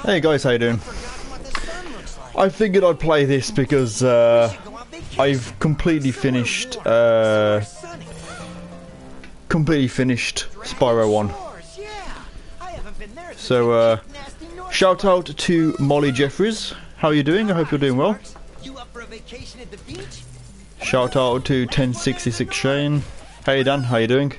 Hey guys, how you doing? I figured I'd play this because I've completely finished Spyro 1. So shout out to Molly Jeffries. How are you doing? I hope you're doing well. Shout out to 1066 Shane. Hey Dan, how you doing?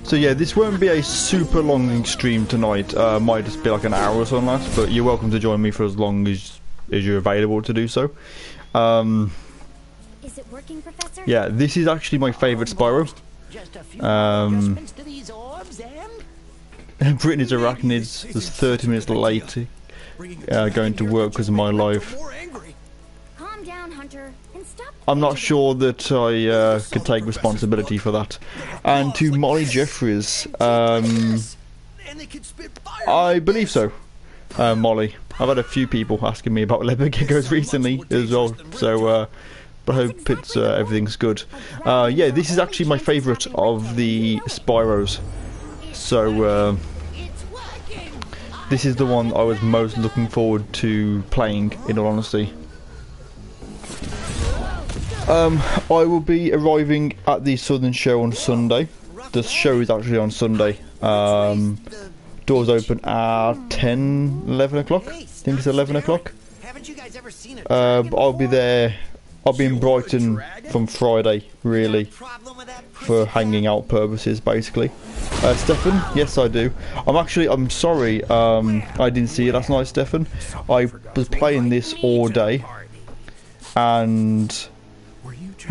So yeah, this won't be a super long stream tonight. Might just be like an hour or something like that, but you're welcome to join me for as long as you're available to do so. Is it working, Professor? Yeah, this is actually my favourite Spyro. Brittany's Arachnids was 30 minutes late going to work because of my life. Calm down, Hunter, and stop. I'm not sure that I could take responsibility for that. And to Molly Jeffries, I believe so. Molly, I've had a few people asking me about leopard geckos recently as well, so but I hope it's everything's good. Yeah, this is actually my favourite of the Spyros. So this is the one I was most looking forward to playing, in all honesty. I will be arriving at the Southern Show on Sunday. The show is actually on Sunday. Doors open at 11 o'clock. I think it's 11 o'clock. I'll be there. I'll be in Brighton from Friday, really, for hanging out purposes, basically. Stefan, yes I do. I'm sorry, I didn't see it last night, Stefan. I was playing this all day, and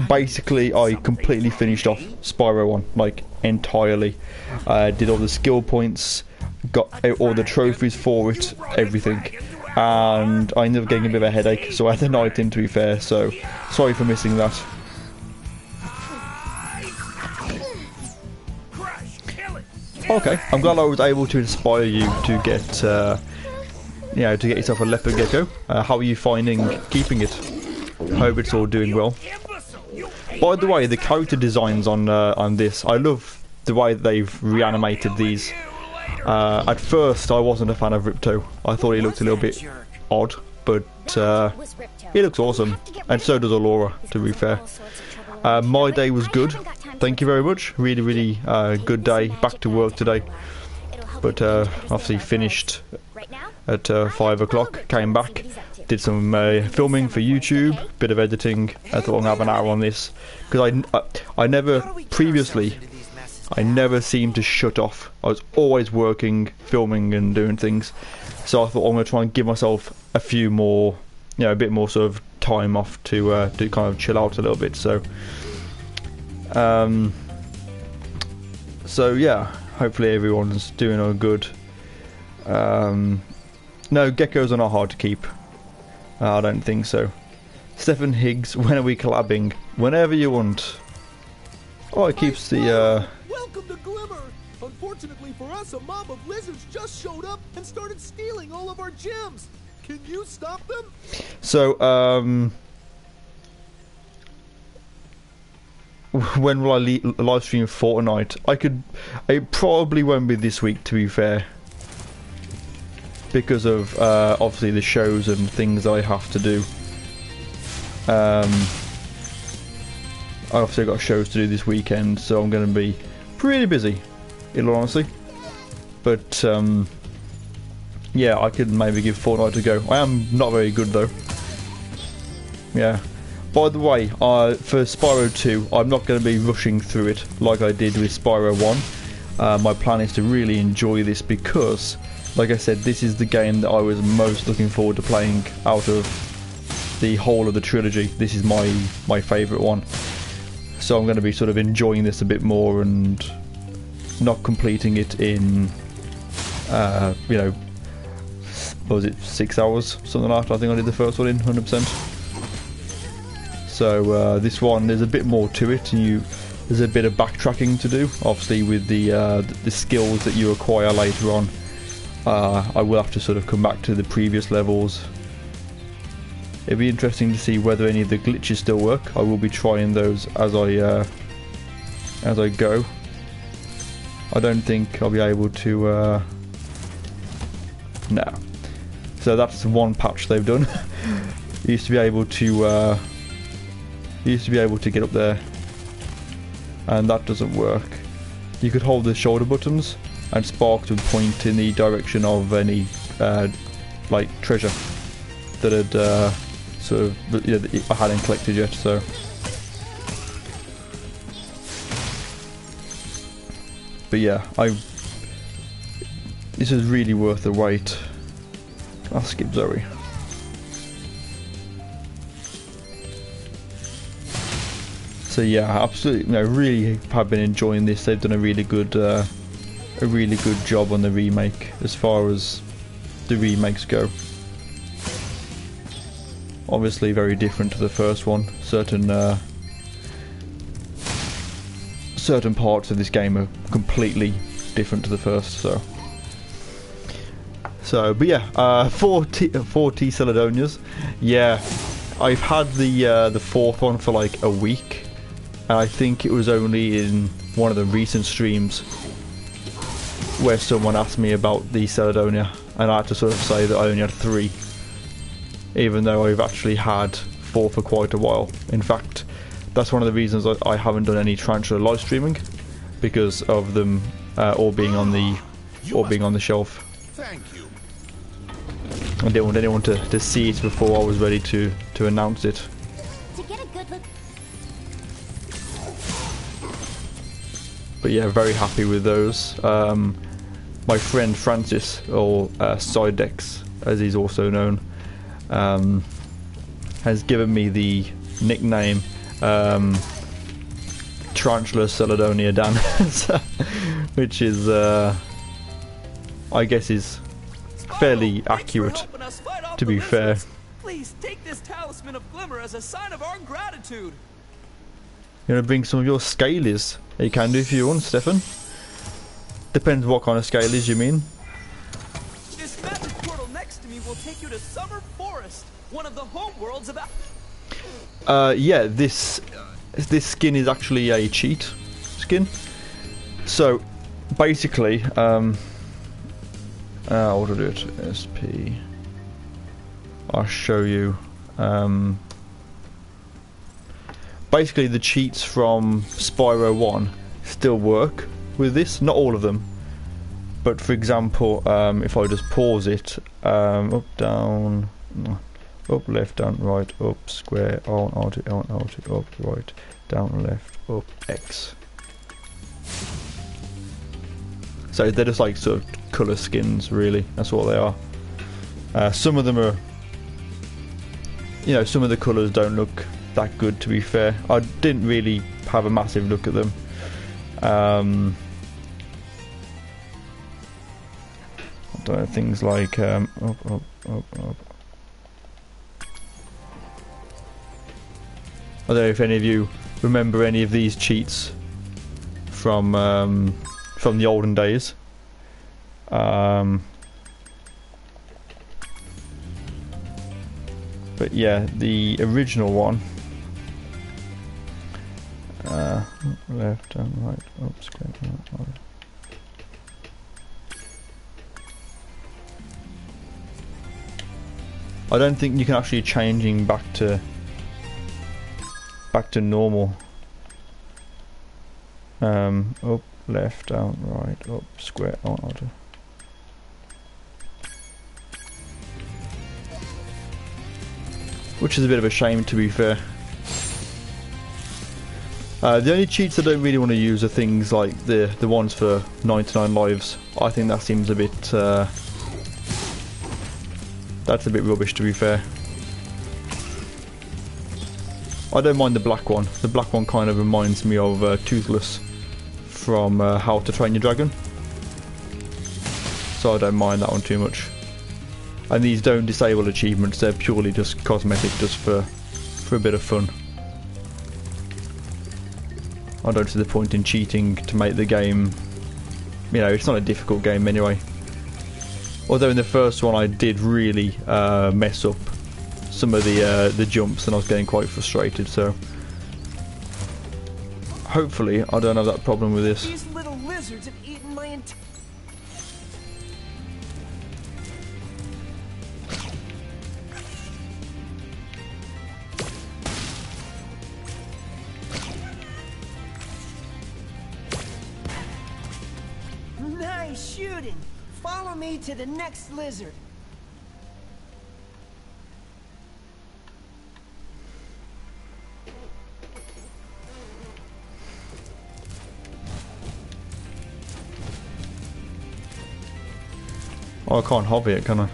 basically I completely finished off Spyro 1, like, entirely. Did all the skill points, got all the trophies for it, everything. And I ended up getting a bit of a headache, so I had the night in, to be fair, so sorry for missing that. Okay, I'm glad I was able to inspire you to get, you know, to get yourself a leopard gecko. How are you finding keeping it? Hope it's all doing well. By the way, the character designs on this, I love the way they've reanimated these. At first, I wasn't a fan of Ripto. I thought he looked a little bit odd, but he looks awesome, and so does Allura, to be fair. My day was good. Thank you very much. Really, really good day. Back to work today, but obviously finished at 5 o'clock. Came back, did some filming for YouTube, bit of editing. I thought I'd have an hour on this because I never previously. I never seemed to shut off. I was always working, filming and doing things. So I thought I'm going to try and give myself a few more, you know, a bit more sort of time off to kind of chill out a little bit. So, so yeah, hopefully everyone's doing all good. No, geckos are not hard to keep. I don't think so. Stephen Higgs, when are we collabing? Whenever you want. Oh, it keeps the Welcome to Glimmer! Unfortunately for us, a mob of lizards just showed up and started stealing all of our gems. Can you stop them? So, when will I live stream Fortnite? It probably won't be this week, to be fair, because of obviously the shows and things I have to do. I obviously got shows to do this weekend, so I'm going to be pretty busy, in all honesty. But yeah, I could maybe give Fortnite a go. I am not very good though. Yeah. By the way, for Spyro 2, I'm not going to be rushing through it like I did with Spyro 1. My plan is to really enjoy this because, like I said, this is the game that I was most looking forward to playing out of the whole of the trilogy. This is my favourite one. So I'm going to be sort of enjoying this a bit more and not completing it in, you know, what was it, 6 hours, something like that. I think I did the first one in 100%. So this one, there's a bit more to it, and there's a bit of backtracking to do. Obviously, with the skills that you acquire later on, I will have to sort of come back to the previous levels. It'd be interesting to see whether any of the glitches still work. I will be trying those as I go. I don't think I'll be able to No. So that's one patch they've done. You used to be able to get up there, and that doesn't work. You could hold the shoulder buttons, and sparks would point in the direction of any like treasure that had sort of that I hadn't collected yet. So. But yeah, this is really worth the wait. I'll skip Zoe. So yeah, absolutely, really have been enjoying this. They've done a really good job on the remake as far as the remakes go. Obviously, very different to the first one. Certain parts of this game are completely different to the first. But yeah, 4 TarantulaDanias. Yeah, I've had the fourth one for like a week, and I think it was only in one of the recent streams where someone asked me about the TarantulaDania, and I had to sort of say that I only had 3, even though I've actually had 4 for quite a while. In fact, that's one of the reasons I haven't done any Tarantula live streaming, because of them all being on the shelf. Thank you. I didn't want anyone to see it before I was ready to announce it. To get a good look. But yeah, very happy with those. My friend Francis, or Sidex as he's also known, has given me the nickname TarantulaDan, which is I guess is fairly accurate, to be fair. Please take this talisman of glimmer as a sign of our gratitude. You want to bring some of your scalies? You can do if you want, Stefan. Depends what kind of scalies you mean. This magic portal next to me will take you to Summer Forest, one of the home worlds of. Yeah, this skin is actually a cheat skin. So basically, what do I do it? SP. I'll show you. Basically, the cheats from Spyro 1 still work with this. Not all of them, but for example, if I just pause it, up, down, up, left, down, right, up, square, on, alt, up, right, down, left, up, X. So they're just like sort of colour skins, really. That's what they are. Some of them are, some of the colours don't look that good, to be fair. I didn't really have a massive look at them. I don't know, things like up. I don't know if any of you remember any of these cheats from the olden days. But yeah, the original one, left and right, up, square, right. I don't think you can actually changing back to normal. Up, left, down, right, up, square, on, order. Which is a bit of a shame, to be fair. The only cheats I don't really want to use are things like the ones for 99 lives. I think that seems a bit that's a bit rubbish, to be fair. I don't mind the black one. The black one kind of reminds me of Toothless from How to Train Your Dragon, so I don't mind that one too much. And these don't disable achievements, they're purely just cosmetic, just for a bit of fun. I don't see the point in cheating to make the game, it's not a difficult game anyway. Although in the first one I did really mess up some of the jumps, and I was getting quite frustrated, so hopefully I don't have that problem with this. These little lizards have eaten my Nice shooting. Follow me to the next lizard. Oh, I can't hobby it, can I?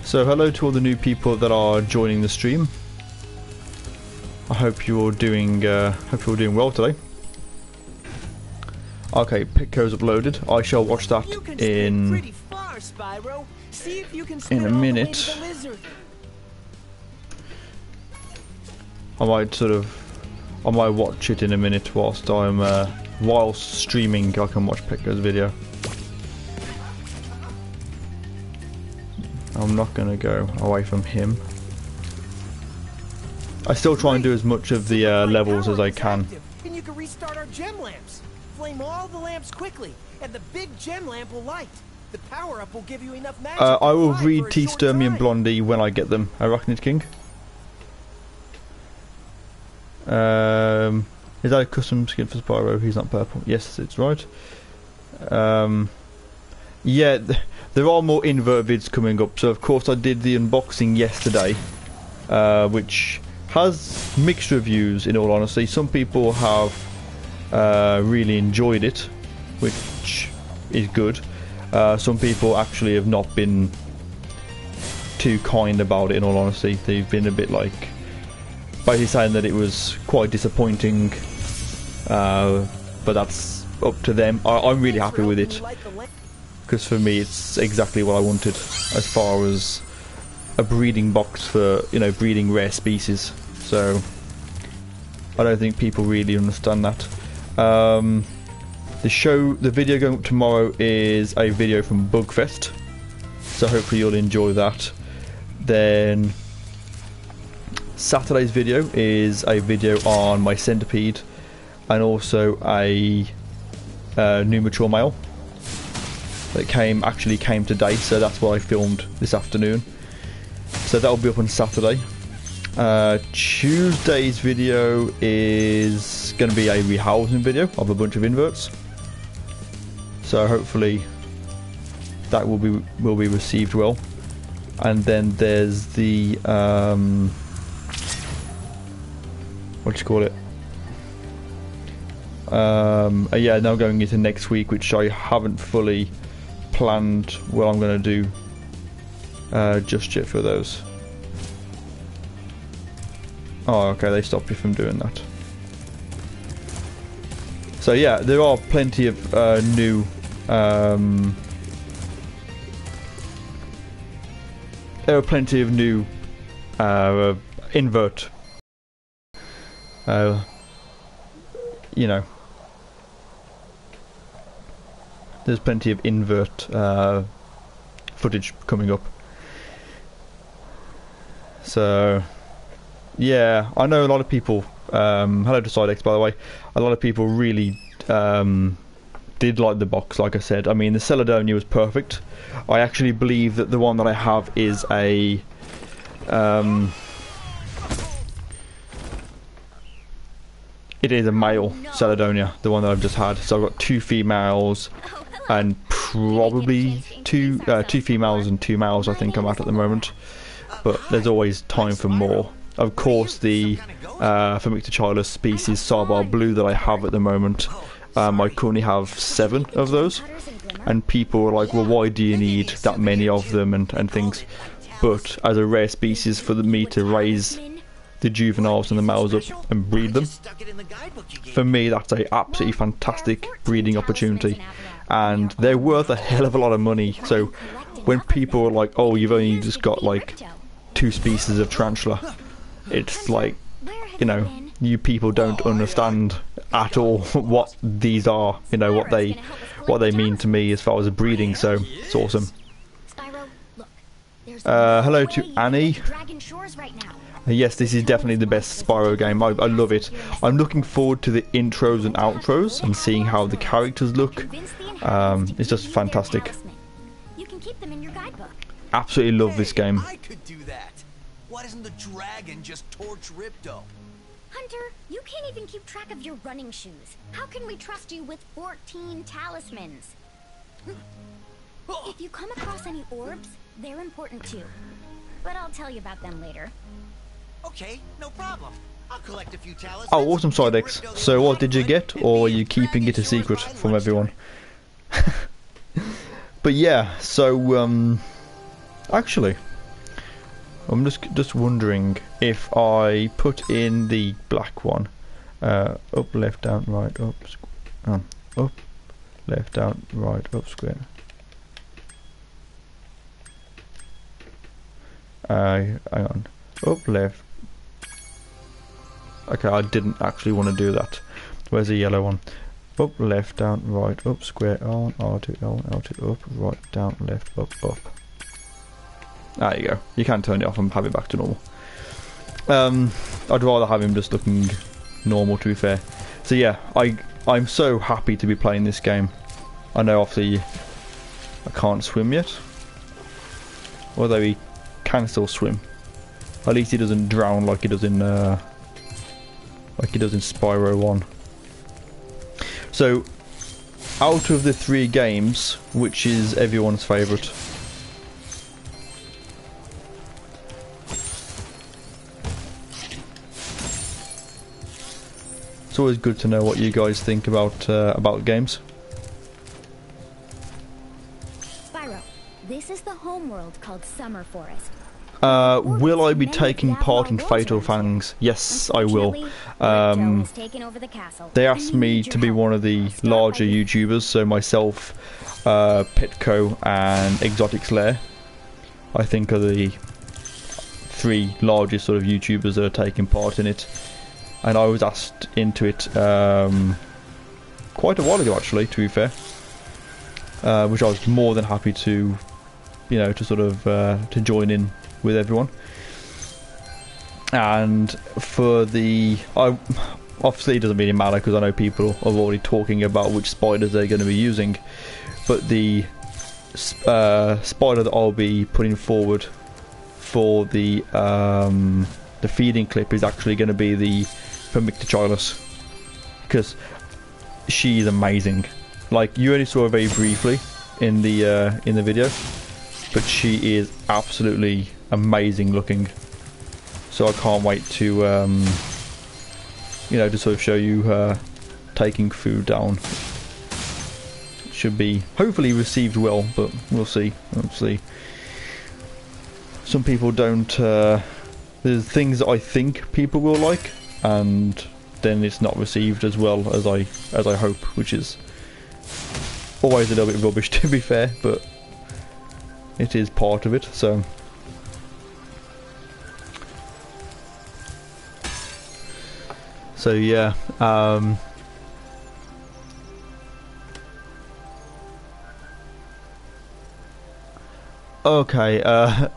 So hello to all the new people that are joining the stream. I hope you're doing well today. Okay, Pitco's uploaded. I shall watch that in a minute. I might watch it in a minute whilst I'm whilst streaming. I can watch Pitco's video. I'm not gonna go away from him. I still try and do as much of the levels as I can. And you can restart our gem lamps. Flame all the lamps quickly, and the big gem lamp will light. The power up will give you enough magic. I will read T Sturmy and Blondie when I get them. Arachnid King. Is that a custom skin for Spyro? He's not purple. Yes, it's right. Yeah, there are more invert vids coming up. So of course I did the unboxing yesterday, which has mixed reviews. In all honesty, some people have really enjoyed it, which is good. Some people actually have not been too kind about it. In all honesty, they've been a bit like basically saying that it was quite disappointing, but that's up to them. I'm really happy with it, because for me it's exactly what I wanted as far as a breeding box for, you know, breeding rare species. So I don't think people really understand that. The video going up tomorrow is a video from Bugfest, so hopefully you'll enjoy that. Then Saturday's video is a video on my centipede, and also a new mature male that actually came today, so that's what I filmed this afternoon. So that'll be up on Saturday. Tuesday's video is going to be a rehousing video of a bunch of inverts, so hopefully that will be received well. And then there's the what do you call it? Yeah, now going into next week, which I haven't fully planned what I'm going to do just yet for those. Oh, okay, they stopped me from doing that. So yeah, there are plenty of new invert, you know, there's plenty of invert footage coming up. So yeah, I know a lot of people, hello to Sidex by the way, a lot of people really did like the box, like I said. I mean, the Celadonia was perfect. I actually believe that the one that I have is a it is a male Celadonia, the one that I've just had. So I've got 2 females and probably two females and 2 males I think I'm at the moment, but there's always time for more. Of course, the Famictochilus species Sarbar Blue that I have at the moment, I currently have 7 of those, and people are like, well, why do you need that many of them and things? But as a rare species, for me to raise the juveniles and the males up and breed them, for me that's a absolutely fantastic breeding opportunity, and they're worth a hell of a lot of money. So when people are like, oh, you've only just got like 2 species of tarantula, it's like, you know, you people don't understand at all what these are, you know, what they mean to me as far as a breeding. So it's awesome. Hello to Annie. Yes, this is definitely the best Spyro game. I love it. I'm looking forward to the intros and outros and seeing how the characters look. It's just fantastic. Absolutely love this game. I could do that. Why doesn't the dragon just torch Ripto? Hunter, you can't even keep track of your running shoes. How can we trust you with 14 talismans? If you come across any orbs, they're important too. But I'll tell you about them later. Okay, no problem. I'll collect a few talismans. Oh, awesome, Sidex. So what did you get, or are you keeping it a secret from everyone? But yeah, so actually, I'm just wondering if I put in the black one, up, left, down, right, up, up, left, down, right, up, square. Hang on, up, left. Okay, I didn't actually want to do that. Where's the yellow one? Up, left, down, right, up, square, on, R2, L, L2, up, right, down, left, up, up. There you go. You can turn it off and have it back to normal. I'd rather have him just looking normal, to be fair. So yeah, I'm so happy to be playing this game. I know obviously I can't swim yet, although he can still swim. At least he doesn't drown like he does in Spyro 1. So, out of the 3 games, which is everyone's favourite? It's always good to know what you guys think about games. Spyro, this is the homeworld called Summer Forest. Will I be taking part in Fatal Fangs? Yes, I will. They asked me to be one of the larger YouTubers, so myself, Petco and Exotic Slayer, I think are the 3 largest sort of YouTubers that are taking part in it. And I was asked into it quite a while ago, actually, to be fair, which I was more than happy to, to sort of to join in with everyone. And for obviously it doesn't really matter because I know people are already talking about which spiders they're going to be using, but the spider that I'll be putting forward for the feeding clip is actually going to be the Vermictochilus, because she is amazing. Like, you only saw her very briefly in the video, but she is absolutely amazing looking. So I can't wait to to sort of show you her taking food down. It should be hopefully received well, but we'll see. Some people don't. There's things that I think people will like, and then it's not received as well as I hope, which is always a little bit rubbish, to be fair, but it is part of it. So yeah, okay,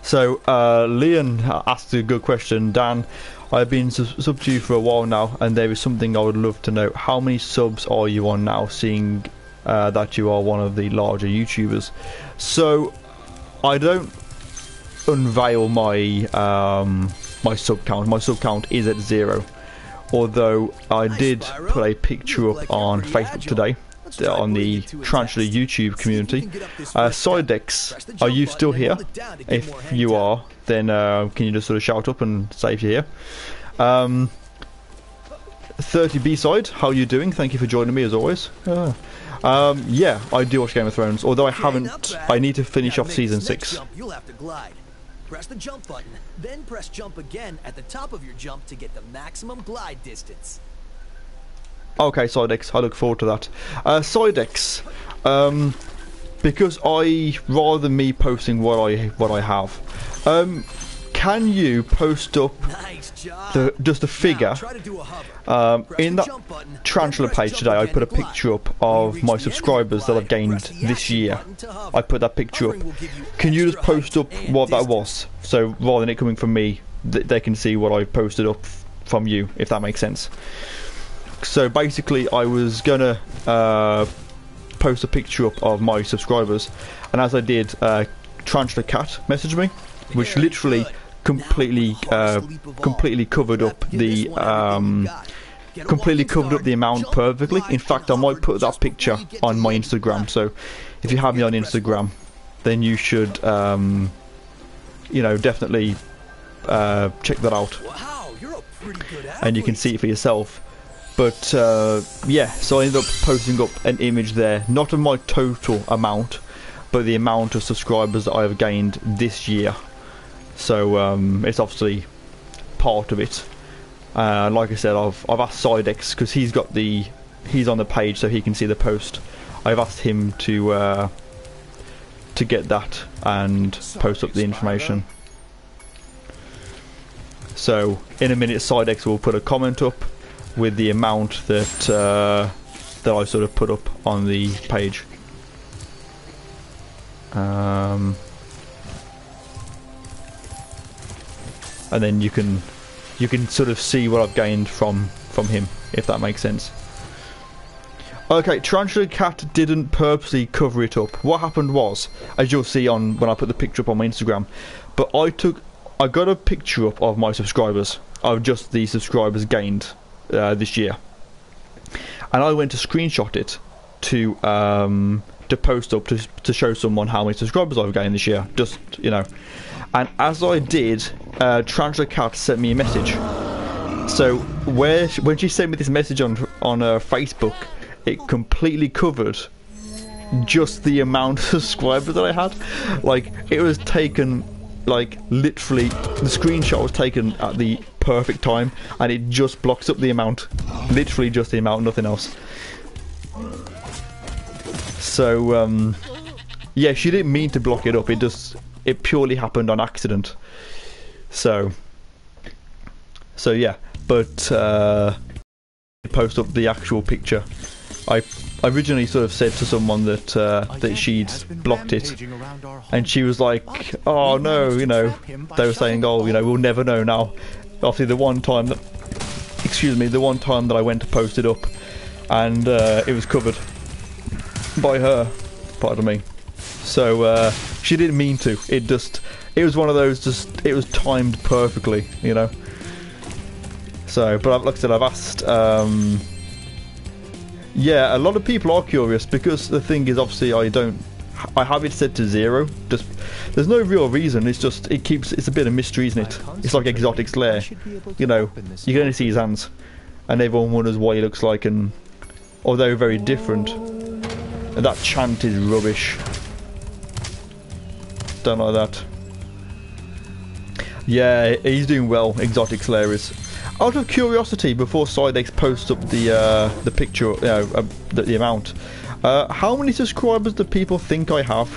so Leon asked a good question. Dan, I've been sub to you for a while now, and there is something I would love to know. How many subs are you on now, seeing that you are one of the larger YouTubers? So I don't unveil my my sub count. My sub count is at 0. Although I did put a picture up on Facebook today, on the Tarantula YouTube community. Sidex, are you still here? If you are, then can you just sort of shout up and say if you're here? 30B-side, how are you doing? Thank you for joining me as always. Yeah, I do watch Game of Thrones, although I haven't. I need to finish off season 6. You'll have to glide. Press the jump button, then press jump again at the top of your jump to get the maximum glide distance. Okay, Sidex, I look forward to that. Sidex, because rather than me posting what I have, can you post up just a figure? In that Tarantula page today, I put a picture up of my subscribers that I've gained this year. I put that picture up. Can you just post up what that was? So rather than it coming from me, they can see what I posted up from you, if that makes sense. So basically, I was gonna post a picture up of my subscribers, and as I did, Tarantula Cat messaged me, which literally completely covered up the amount perfectly. In fact, I might put that picture on my Instagram. So if you have me on Instagram, then you should you know, definitely check that out, and you can see it for yourself. But yeah, so I ended up posting up an image there, not of my total amount, but the amount of subscribers that I have gained this year. So it's obviously part of it. Like I said, I've asked Sidex, because he's on the page, so he can see the post. I've asked him to get that and post up the information. So in a minute, Sidex will put a comment up with the amount that I sort of put up on the page. And then you can sort of see what I've gained from him, if that makes sense. Okay, Tarantula Cat didn't purposely cover it up. What happened was, as you'll see on when I put the picture up on my Instagram, but I got a picture up of my subscribers, of just the subscribers gained this year, and I went to screenshot it to post up to show someone how many subscribers I've gained this year, just, you know. And as I did, Tarantula Cat sent me a message. So when she sent me this message on Facebook, it completely covered just the amount of subscribers that I had. Like, it was taken, like, literally, the screenshot was taken at the perfect time, and it just blocks up the amount, literally just the amount, nothing else. So yeah, she didn't mean to block it up, it purely happened on accident. So yeah, but post up the actual picture. I originally sort of said to someone that she'd blocked it, and she was like, "Oh no, you know," they were saying, "Oh, you know, we'll never know now." Obviously, the one time that I went to post it up, and it was covered by her, pardon me. So she didn't mean to. It was one of those, it was timed perfectly, you know. So, but like I said, I've asked. Yeah, a lot of people are curious, because the thing is, obviously, I have it set to 0. Just, there's no real reason. It's just, it's a bit of mystery, isn't it? It's like Exotic's lair. You know, you can only see his hands, and everyone wonders what he looks like. And although very different, and that chant is rubbish. Don't like that. Yeah, he's doing well. Exotic's lair is. Out of curiosity, before Sidex posts up the picture, the amount, how many subscribers do people think I have?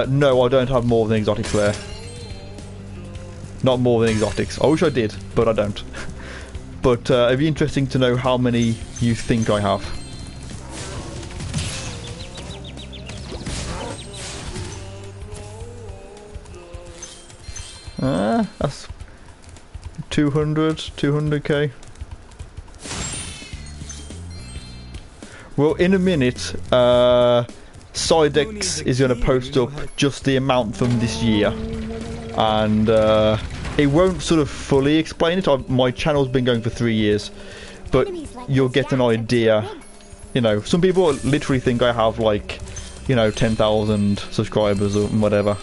No, I don't have more than Exotic's lair. Not more than Exotic's. I wish I did, but I don't. But it'd be interesting to know how many you think I have. That's 200k. Well, in a minute, Sidex is going to post up just the amount from this year, and it won't sort of fully explain it. My channel's been going for 3 years, but you'll get an idea. You know, some people literally think I have, like, you know, 10,000 subscribers or whatever.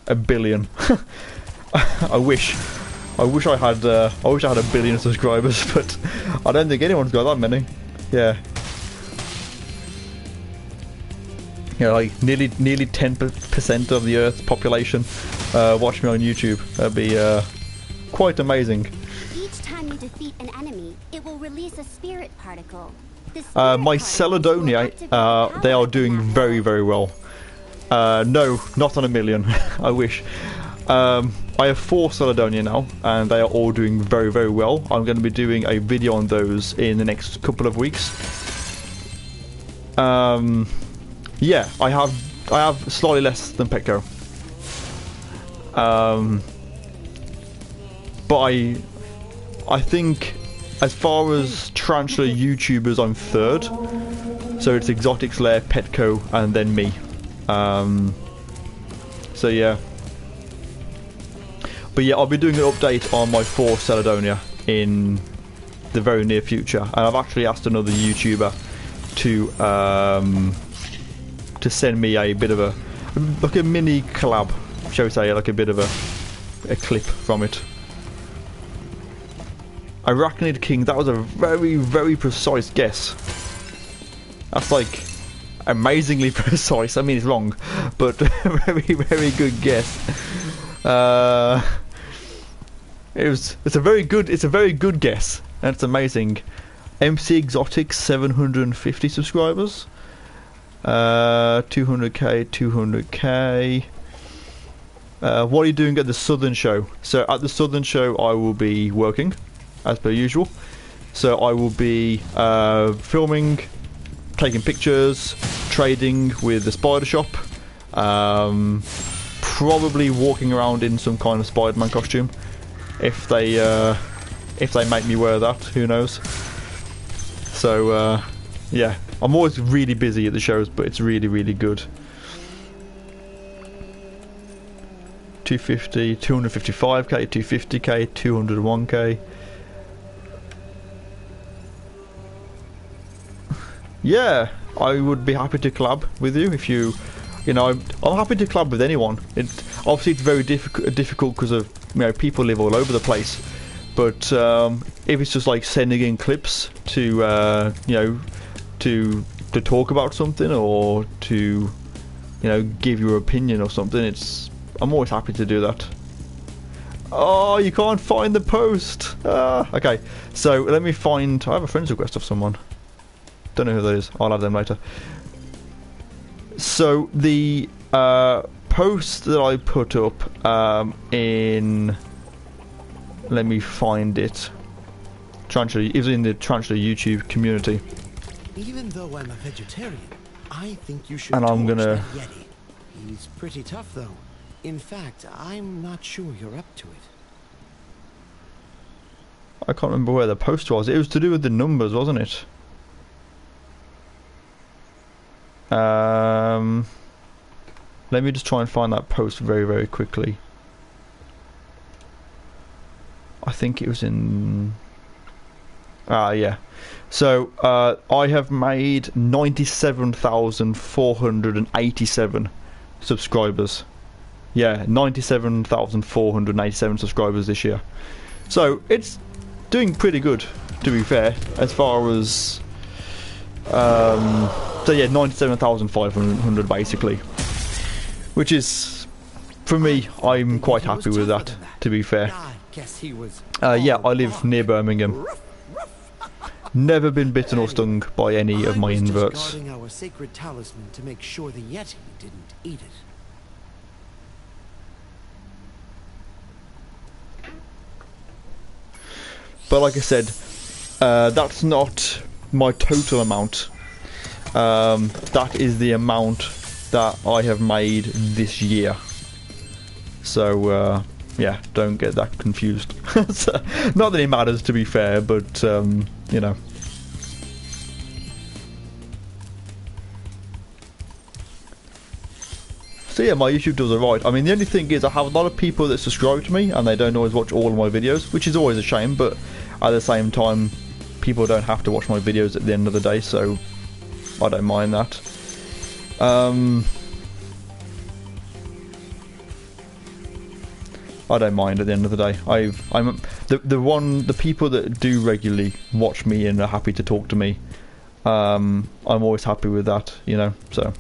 1 billion. I wish I had a billion subscribers, but I don't think anyone's got that many. Yeah. Yeah, like nearly 10% of the Earth's population watch me on YouTube. That'd be quite amazing. Each time you defeat an enemy, it will release a spirit particle. My Celadonia, they are doing very, very well. No, not on 1 million. I wish. I have 4 Celadonia now, and they are all doing very, very well. I'm going to be doing a video on those in the next couple of weeks. Yeah, I have slightly less than Petco. But I think, as far as Tarantula YouTubers, I'm 3rd. So it's Exotic's lair, Petco, and then me. So yeah. But yeah, I'll be doing an update on my 4th Caledonia in the very near future, and I've actually asked another YouTuber to send me a bit of a mini collab, shall we say, like a bit of a clip from it. Arachnid King, that was a very precise guess. That's like amazingly precise. I mean, it's wrong, but very good guess. It's a very good guess. That's amazing. MC Exotic 750 subscribers. 200k. What are you doing at the Southern show? So at the Southern show I will be working as per usual. So I will be filming, taking pictures, trading with the Spider Shop, probably walking around in some kind of Spider-Man costume if they make me wear that, who knows. So yeah, I'm always really busy at the shows, but it's really good. 250, 255k, 250k, 201k. Yeah, I would be happy to collab with you if you know. I'm happy to collab with anyone. Obviously it's very difficult because of, you know, people live all over the place. But if it's just like sending in clips to you know, to talk about something, or to, you know, give your opinion or something, I'm always happy to do that. Oh, you can't find the post. Okay, so let me find. I have a friend's request of someone. Don't know who that is. I'll add them later. So the post that I put up in. Let me find it. It was in the Tarantula YouTube community. Even though I'm a vegetarian, I think you should. And I'm gonna. That Yeti. He's pretty tough, though. In fact, I'm not sure you're up to it. I can't remember where the post was. It was to do with the numbers, wasn't it? Let me just try and find that post very quickly. I think it was in. Yeah. So I have made 97,487 subscribers. Yeah, 97,487 subscribers this year. So it's doing pretty good, to be fair, as far as. So yeah, 97,500 basically, which is, for me, I'm quite happy with that, to be fair. Yeah, I live near Birmingham. Never been bitten or stung by any of my inverts. Guarding our sacred talisman to make sure the Yeti didn't eat it. But like I said, that's not my total amount. That is the amount that I have made this year. So yeah, don't get that confused. So, not that it matters, to be fair, but you know. So yeah, my YouTube does alright. I mean, the only thing is I have a lot of people that subscribe to me and they don't always watch all of my videos, which is always a shame, but at the same time, people don't have to watch my videos at the end of the day, so I don't mind that. I don't mind at the end of the day. I'm the people that do regularly watch me and are happy to talk to me. I'm always happy with that, you know. So.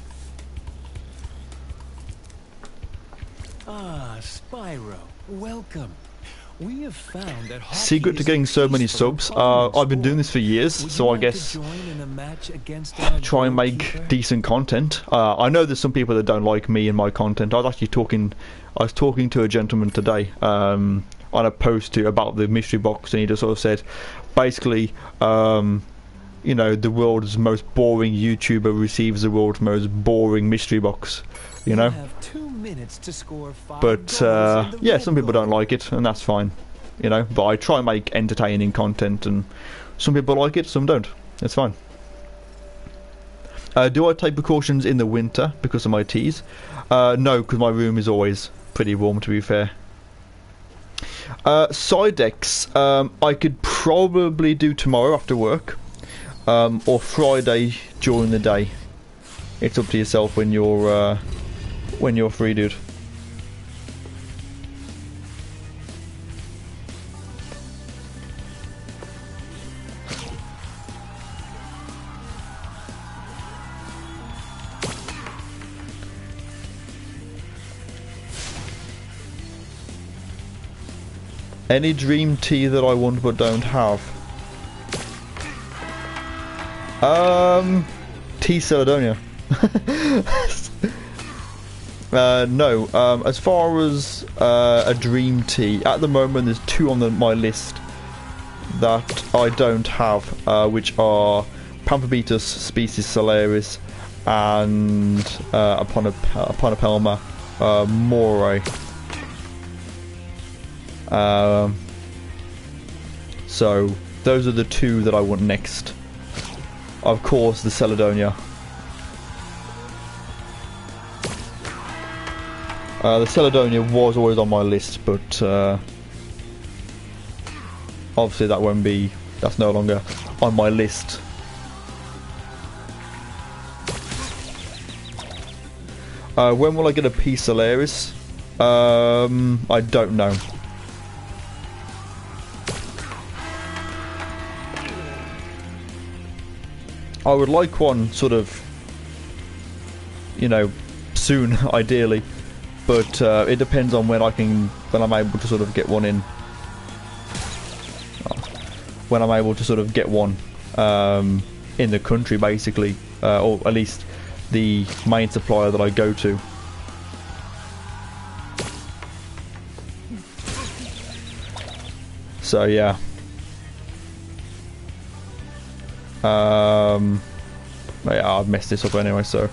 Ah, Spyro, welcome. We have found that secret to getting so many subs. I've been doing this for years, so I guess try and make decent content. I know there's some people that don't like me and my content. I was talking to a gentleman today on a post about the mystery box, and he just sort of said, basically, you know, the world's most boring YouTuber receives the world's most boring mystery box. You know. But yeah, some people don't like it, and that's fine, you know. But I try and make entertaining content, and some people like it, some don't. It's fine. Do I take precautions in the winter because of my teas? No, because my room is always pretty warm, to be fair. Side decks, I could probably do tomorrow after work, or Friday during the day. It's up to yourself when you're free, dude. Any dream tea that I want but don't have? TarantulaDan. No. As far as a dream tea, at the moment there's two on my list that I don't have, which are Pamphobetus species Solaris and Aponapelma Moray. So those are the two that I want next. Of course, the Celadonia. The Celadonia was always on my list, but obviously that won't be. That's no longer on my list. When will I get a P Solaris? I don't know. I would like one sort of, you know, soon, ideally, but it depends on when I'm able to sort of get one in. When I'm able to sort of get one in the country, basically, or at least the main supplier that I go to. So yeah. Yeah, I've messed this up anyway, so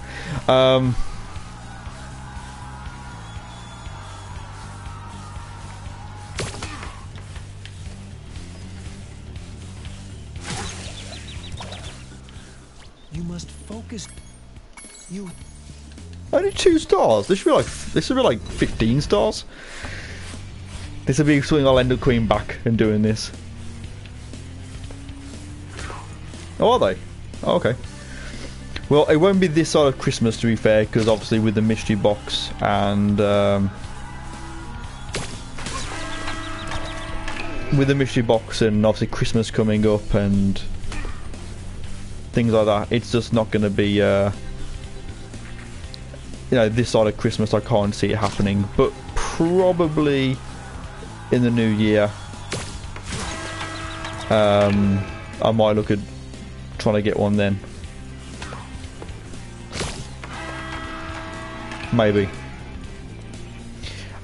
You must focus. You. only 2 stars. This should be like 15 stars. This will be something I'll end up coming back and doing this. Oh, are they? Oh, okay. Well, it won't be this side of Christmas, to be fair, because obviously with the mystery box and obviously Christmas coming up and things like that, it's just not going to be, you know, this side of Christmas. I can't see it happening, but probably in the new year, I might look at trying to get one then. Maybe.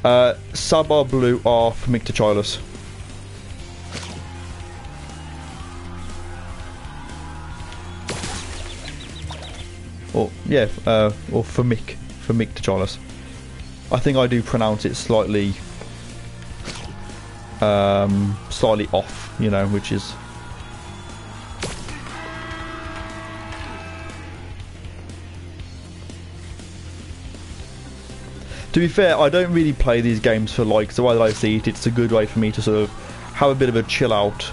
Sabar Blue are for Mictochilus. Or yeah, or for Mictochilus. I think I do pronounce it slightly off, you know, which is to be fair, I don't really play these games for likes. The way that I see it, it's a good way for me to sort of have a bit of a chill out.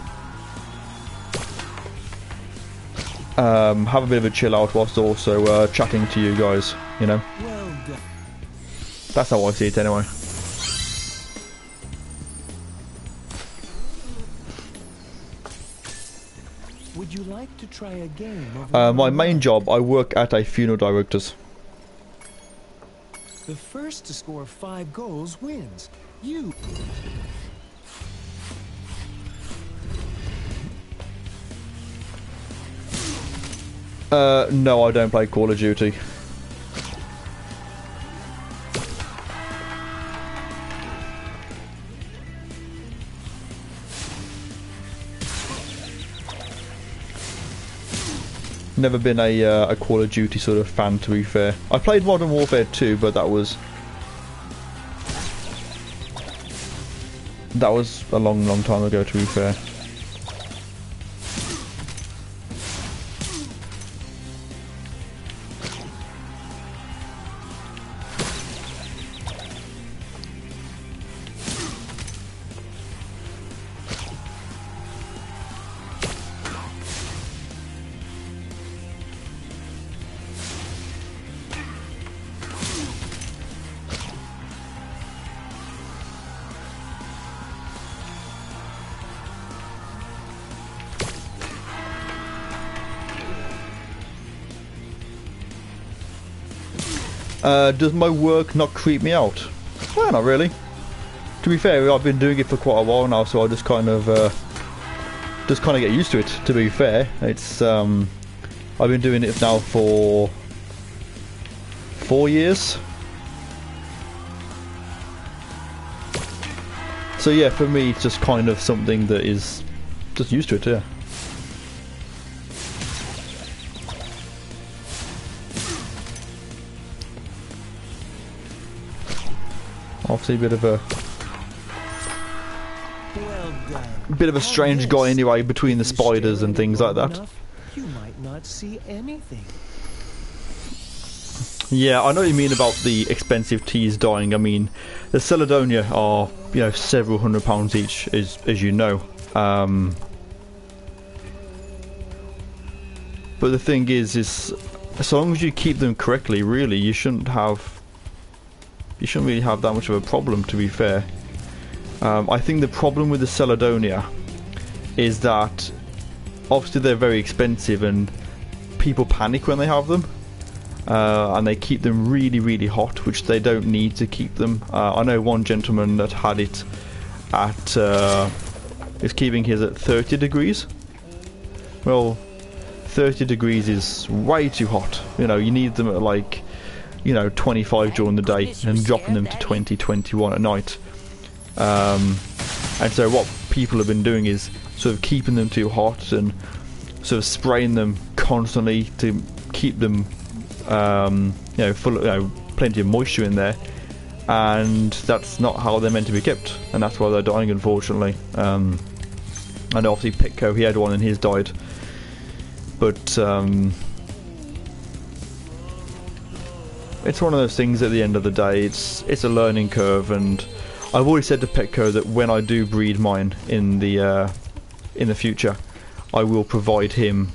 Have a bit of a chill out whilst also chatting to you guys, you know. Well done. That's how I see it anyway. Would you like to try a game of my main job, I work at a funeral director's. The first to score 5 goals wins. You. No, I don't play Call of Duty. Never been a Call of Duty sort of fan, to be fair. I played Modern Warfare 2, but that was a long time ago, to be fair. Does my work not creep me out? Well, not really. To be fair, I've been doing it for quite a while now, so I just kind of get used to it. To be fair, it's I've been doing it now for 4 years. So yeah, for me, it's just kind of something that is just used to it. Yeah. Obviously, a bit of a strange guy anyway, between the spiders and things like that. You might not see anything. Yeah, I know what you mean about the expensive teas dying. I mean, the Celadonia are, you know, several £100 each, as you know. But the thing is as long as you keep them correctly, really, you shouldn't really have that much of a problem, to be fair. I think the problem with the Celadonia is that obviously they're very expensive and people panic when they have them, and they keep them really, really hot, which they don't need to keep them. I know one gentleman that had it at is keeping his at 30 degrees. Well, 30 degrees is way too hot. You know, you need them at like, you know, 25 during the day and dropping them to 20, 21 at night. And so what people have been doing is sort of keeping them too hot and sort of spraying them constantly to keep them, you know, full of, you know, plenty of moisture in there. And that's not how they're meant to be kept, and that's why they're dying, unfortunately. I know obviously Petco, he had one and his died, but it's one of those things. At the end of the day, it's a learning curve, and I've always said to Petco that when I do breed mine in the future, I will provide him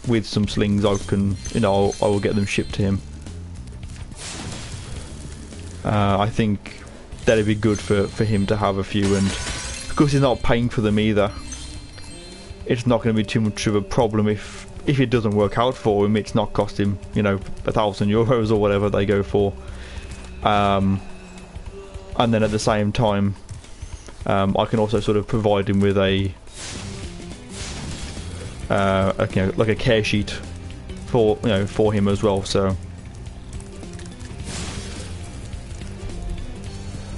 with some slings. I will get them shipped to him. I think that'd be good for him to have a few, and because he's not paying for them either, it's not going to be too much of a problem if it doesn't work out for him. It's not cost him, you know, €1,000 or whatever they go for. And then at the same time, I can also sort of provide him with a you know, like a care sheet for, you know, for him as well. So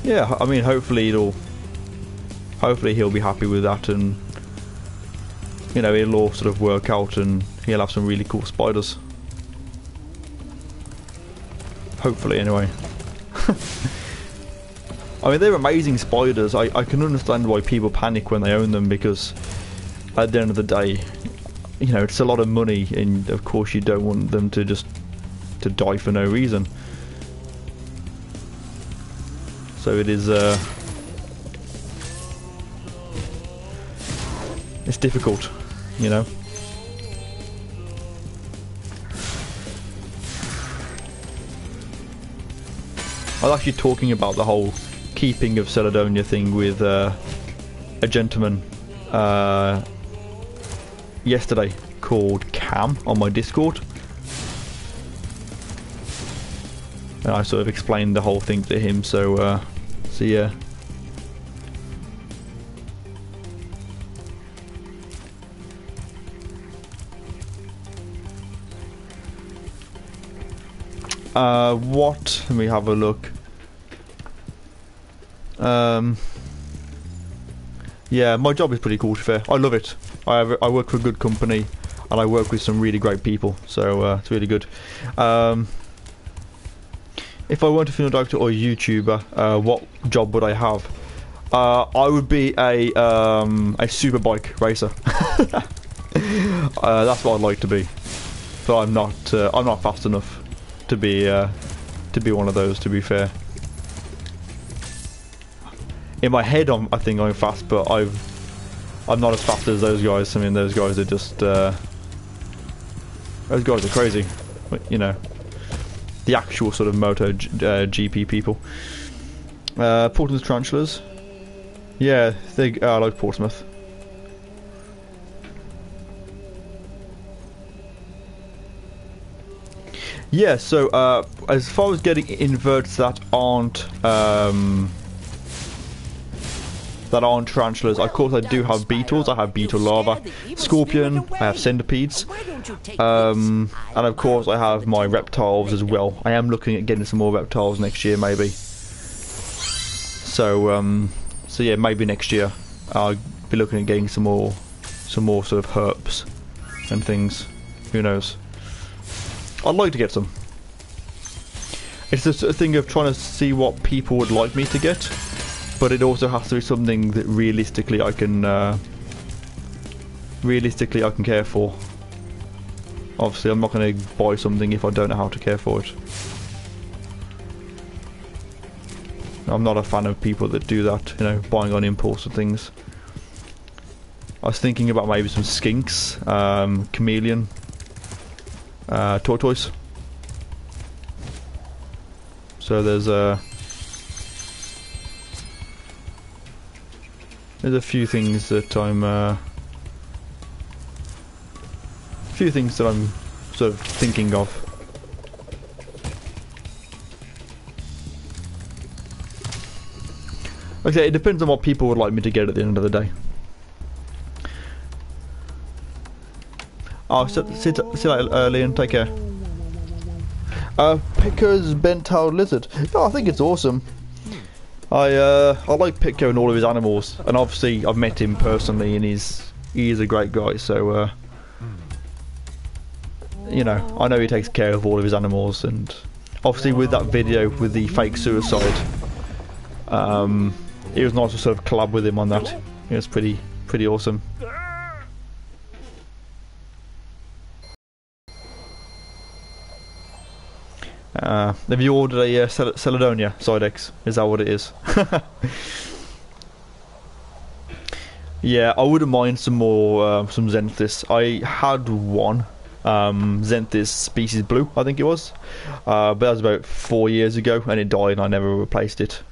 yeah, I mean, hopefully he'll be happy with that, and you know, it'll all sort of work out, and he'll have some really cool spiders. Hopefully, anyway. I mean, they're amazing spiders. I can understand why people panic when they own them, because at the end of the day, you know, it's a lot of money, and of course you don't want them to just die for no reason. So it is it's difficult, you know. I was actually talking about the whole keeping of Celadonia thing with a gentleman yesterday called Cam on my Discord, and I sort of explained the whole thing to him. So yeah. What? Let me have a look. Yeah, my job is pretty cool, to be fair. I love it. I work for a good company, and I work with some really great people, so it's really good. If I weren't a film director or a YouTuber, what job would I have? I would be a superbike racer. That's what I'd like to be, but I'm not fast enough to be one of those, to be fair. In my head, I think I'm fast, but I'm not as fast as those guys. I mean, those guys are just those guys are crazy. You know, the actual sort of Moto GP people. Portsmouth Tarantulas. Yeah, I like Portsmouth. Yeah, so as far as getting inverts that aren't tarantulas, of course I do have beetles. I have beetle larva, scorpion, I have centipedes, and of course I have my reptiles as well. I am looking at getting some more reptiles next year, maybe. So so yeah, maybe next year I'll be looking at getting some more sort of herps and things. Who knows? I'd like to get some. It's just a thing of trying to see what people would like me to get, but it also has to be something that realistically I can care for. Obviously, I'm not going to buy something if I don't know how to care for it. I'm not a fan of people that do that, you know, buying on impulse and things. I was thinking about maybe some skinks, chameleon, tortoise. So there's a few things that I'm sort of thinking of. Okay, it depends on what people would like me to get at the end of the day. Oh, see you later, Liam. Take care. Pico's bent-tailed lizard. Oh, I think it's awesome. I like Pitco and all of his animals, and obviously I've met him personally, and he is a great guy. So you know, I know he takes care of all of his animals, and obviously with that video with the fake suicide, it was nice to sort of collab with him on that. It was pretty awesome. Have you ordered a Celadonia Sidex? Is that what it is? Yeah, I wouldn't mind some more, some Xanthus. I had one, Xanthus species blue, I think it was. But that was about 4 years ago, and it died and I never replaced it.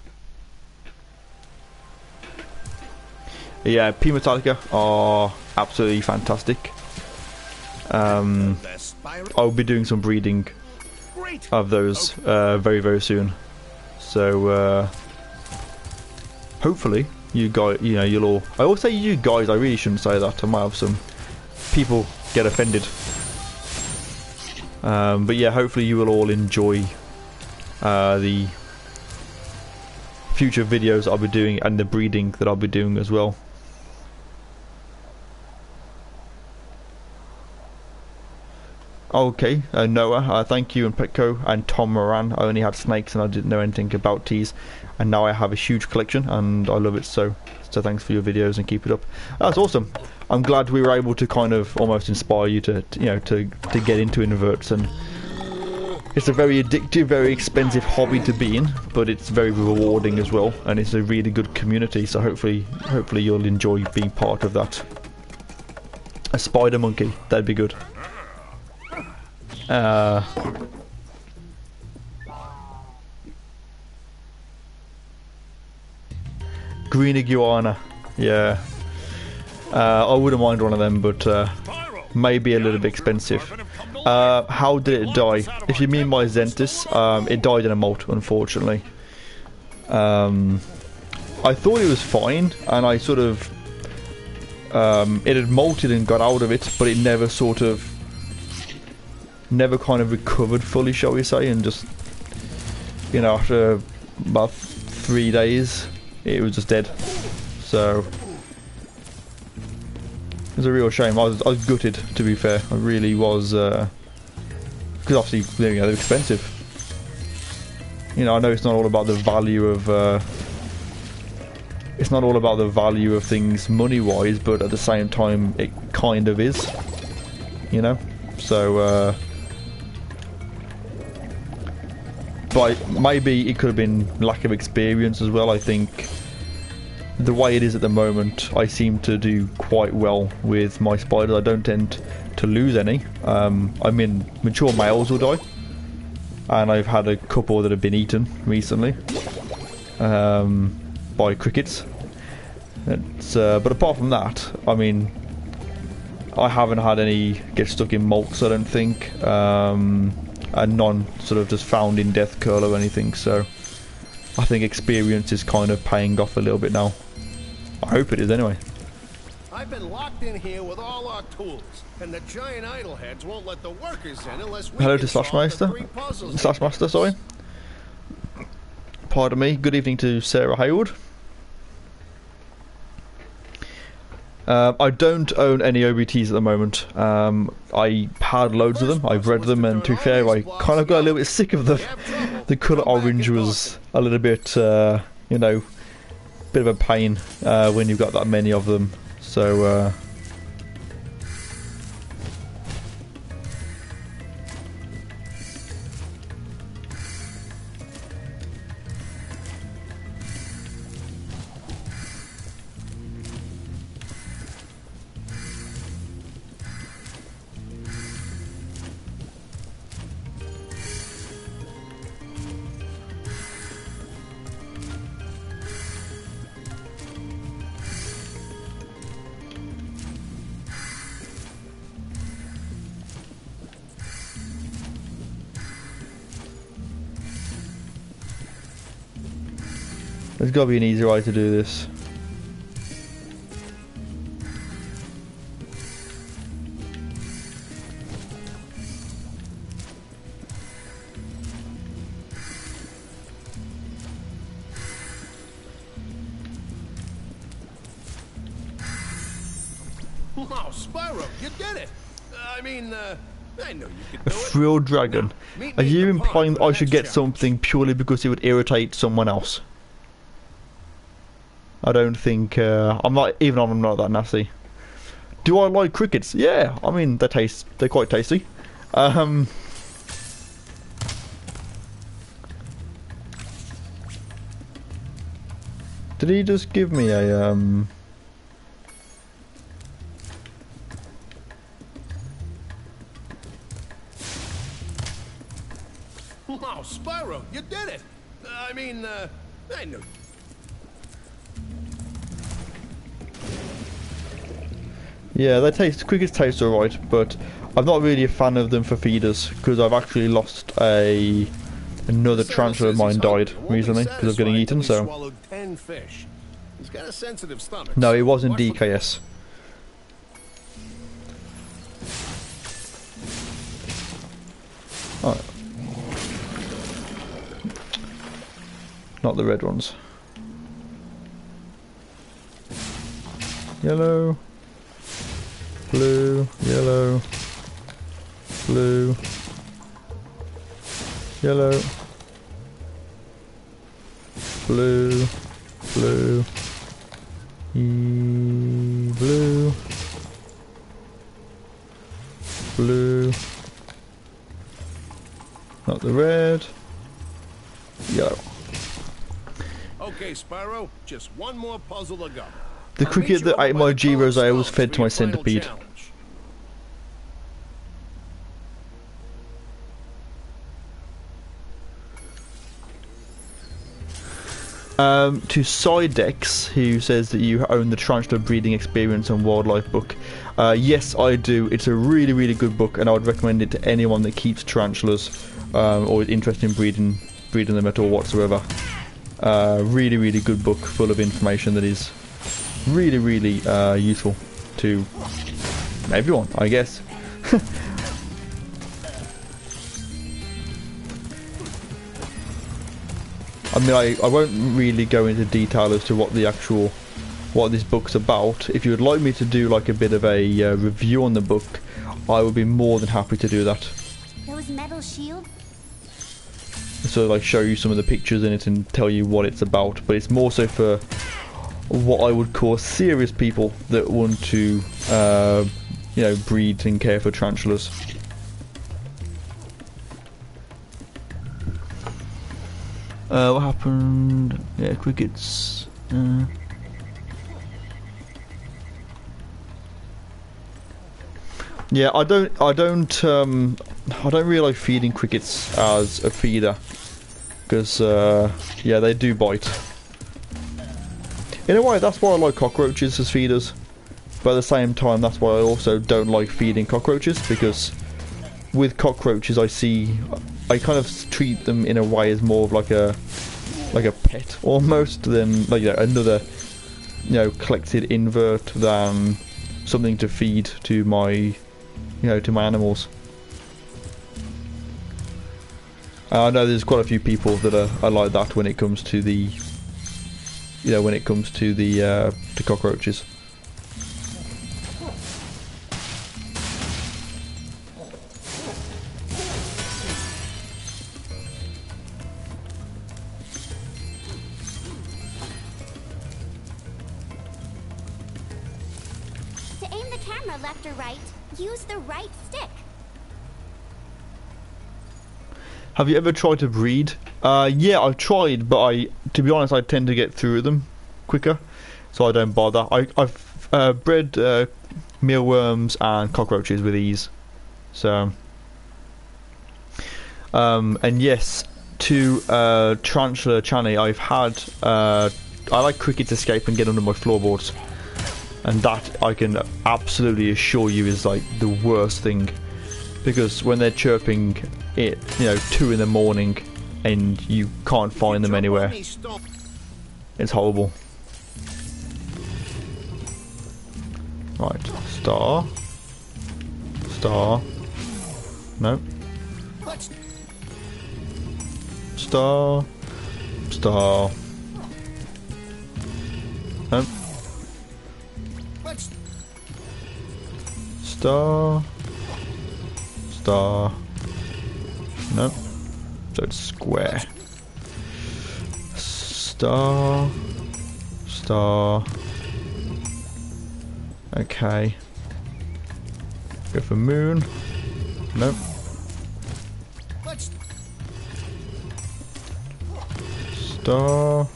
Yeah, P Metallica are absolutely fantastic. I'll be doing some breeding of those very soon, so hopefully you guys, you know, you'll all, I always say you guys, I really shouldn't say that, I might have some people get offended, but yeah, hopefully you will all enjoy the future videos I'll be doing and the breeding that I'll be doing as well. Okay, Noah, thank you, and Petco and Tom Moran. I only had snakes and I didn't know anything about teas, and now I have a huge collection and I love it, so thanks for your videos and keep it up. That's awesome. I'm glad we were able to kind of almost inspire you to you know, to get into inverts, and it's a very addictive, very expensive hobby to be in, but it's very rewarding as well, and it's a really good community, so hopefully you'll enjoy being part of that. A spider monkey, that'd be good. Green iguana, yeah. I wouldn't mind one of them, but maybe a little bit expensive. How did it die? If you mean my Xanthus, it died in a molt, unfortunately. I thought it was fine, and I sort of it had molted and got out of it, but it never kind of recovered fully, shall we say, and just, you know, after about 3 days it was just dead. So it was a real shame. I was gutted, to be fair. I really was, because obviously, you know, they're expensive. You know, I know it's not all about the value of things money-wise, but at the same time it kind of is, you know. So but maybe it could have been lack of experience as well. I think the way it is at the moment, I seem to do quite well with my spiders. I don't tend to lose any. I mean, mature males will die, and I've had a couple that have been eaten recently by crickets. But apart from that, I mean, I haven't had any get stuck in molts, I don't think. non sort of just found in death curl or anything. So I think experience is kind of paying off a little bit now. I hope it is anyway. I've been locked in here with all our tools, and the giant idleheads won't let the workers in unless we Hello can to solve the Slashmaster. 3 puzzles. Slashmaster, sorry. Pardon me. Good evening to Sarah Hayward. I don't own any OBTs at the moment. I had loads of them. I've read them, and to be fair, I kind of got a little bit sick of them. The colour orange was a little bit, you know, bit of a pain when you've got that many of them. So. There's got to be an easier way to do this. Wow, Spyro, you did it! I mean, I know you could A do it. frilled dragon. Meet Are me you in the park implying for that I the should next get challenge. something purely because it would irritate someone else? I don't think I'm not that nasty. Do I like crickets? Yeah, I mean they're quite tasty. Did he just give me a Wow, Spyro, you did it! I mean, I know. Yeah, crickets taste alright, but I'm not really a fan of them for feeders because I've actually lost another tarantula of mine died recently because of getting eaten. So Swallowed 10 fish. He's got a sensitive stomach. no, it wasn't Watch what- DKS. Oh. Not the red ones. Yellow. Blue, yellow, blue, yellow, blue, blue, blue, blue, not the red, yellow. Okay, Spyro, just one more puzzle to go. The I'll cricket meet you that over ate by my the G colored rose was stones fed for to my your final centipede. challenge. To Sidex, who says that you own the Tarantula Breeding Experience and Wildlife book. Yes, I do. It's a really, really good book, and I would recommend it to anyone that keeps tarantulas or is interested in breeding them at all whatsoever. Really, really good book, full of information that is really, really useful to everyone, I guess. I mean, I won't really go into detail as to what this book's about. If you would like me to do like a bit of a review on the book, I would be more than happy to do that. Those metal shields? So like show you some of the pictures in it and tell you what it's about. But it's more so for what I would call serious people that want to, you know, breed and care for tarantulas. What happened? Yeah, crickets. Yeah, I don't really like feeding crickets as a feeder because yeah, they do bite. In a way, that's why I like cockroaches as feeders, but at the same time, that's why I also don't like feeding cockroaches because with cockroaches, I kind of treat them in a way as more of like a pet almost than like another collected invert than something to feed to my animals. I know there's quite a few people that are like that when it comes to the to cockroaches. To aim the camera left or right, use the right stick. Have you ever tried to breed? Yeah, I've tried, but to be honest, I tend to get through them quicker, so I don't bother. I've bred mealworms and cockroaches with ease. So, and yes, to TarantulaDan, I've had I like crickets escape and get under my floorboards, and that I can absolutely assure you is like the worst thing, because when they're chirping at 2 in the morning and you can't find them anywhere, it's horrible. Right, star, no, star, no, star, no, so it's square, star, okay, go for moon, no, star,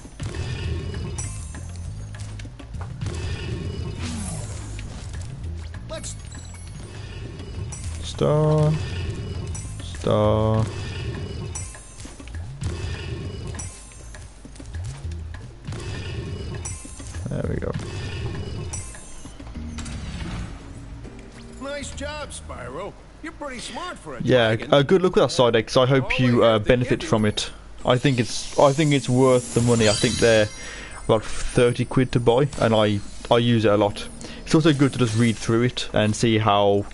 star, there we go. Nice job, Spyro. You're pretty smart for a Yeah, dragon. good luck with that side X. I hope you benefit from it. I think it's worth the money. I think they're about 30 quid to buy, and I use it a lot. It's also good to just read through it and see how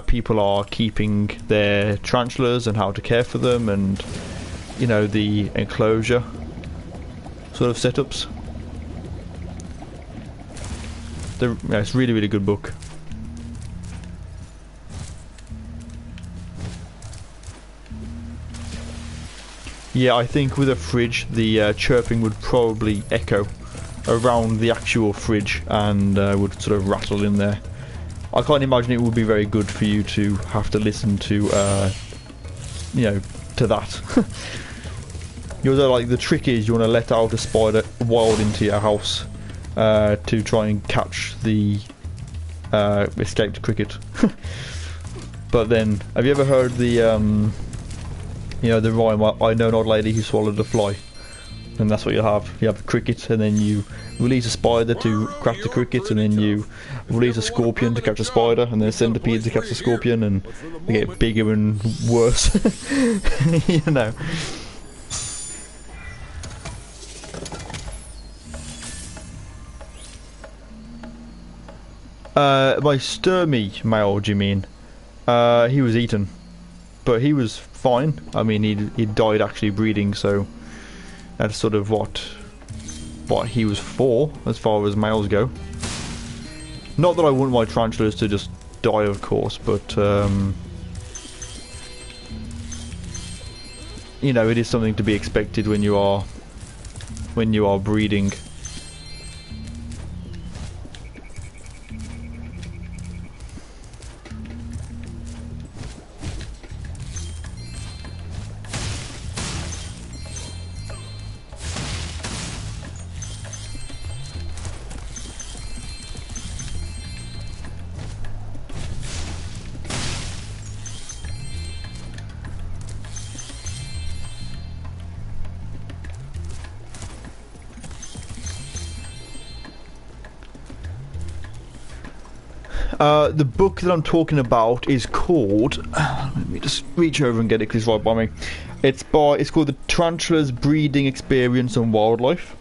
people are keeping their tarantulas and how to care for them, and the enclosure sort of setups. It's a really, really good book. Yeah, I think with a fridge, the chirping would probably echo around the actual fridge and would sort of rattle in there. I can't imagine it would be very good for you to have to listen to, to that. The trick is you want to let out a spider wild into your house to try and catch the escaped cricket. But then, have you ever heard the the rhyme, I know an old lady who swallowed a fly? And that's what you have. You have a cricket, and then you release a spider to catch the cricket, and then you release a scorpion to catch a spider, and then a centipede to catch the scorpion, and they get bigger and worse. By Sturmy male, do you mean? He was eaten, but he was fine. I mean, he died actually breeding, so that's sort of what he was for, as far as males go. Not that I wouldn't my tarantulas to just die, of course, but it is something to be expected when you are breeding. The book that I'm talking about is called, Let me just reach over and get it because it's right by me. It's called the Tarantulas Breeding Experience on Wildlife.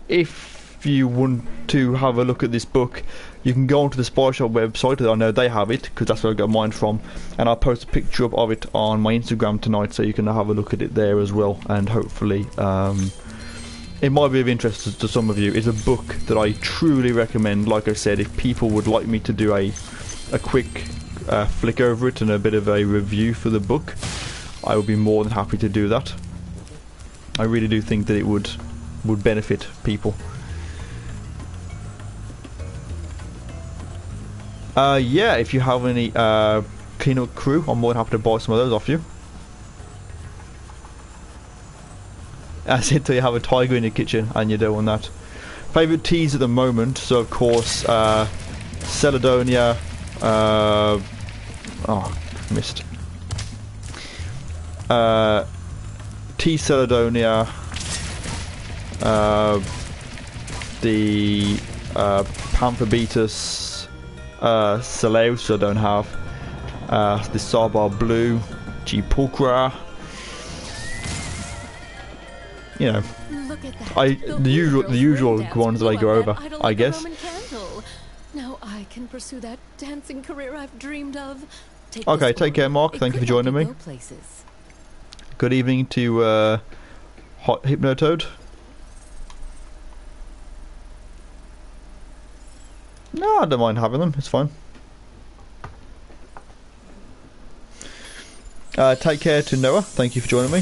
If you want to have a look at this book, you can go onto the Spy Shop website. I know they have it because that's where I got mine from, and I'll post a picture of it on my Instagram tonight, so you can have a look at it there as well. And hopefully, it might be of interest to some of you. It's a book that I truly recommend. Like I said, if people would like me to do a quick flick over it and a bit of a review for the book, I would be more than happy to do that. I really do think that it would benefit people. Yeah, if you have any cleanup crew, I'm more than happy to buy some of those off you. That's it, till you have a tiger in your kitchen and you don't want that. Favourite teas at the moment, so of course Celadonia, missed. Tea Celadonia, the Pamphobetus Celeus I don't have, the Sabar Blue, G Pulchra. You know, Look at that. the usual ones that I go over, I guess. Now I can pursue that dancing career I've dreamed of. Okay, take care, Mark. Thank you for joining me. Good evening to Hot Hypnotoad. No, I don't mind having them. It's fine. Take care to Noah. Thank you for joining me.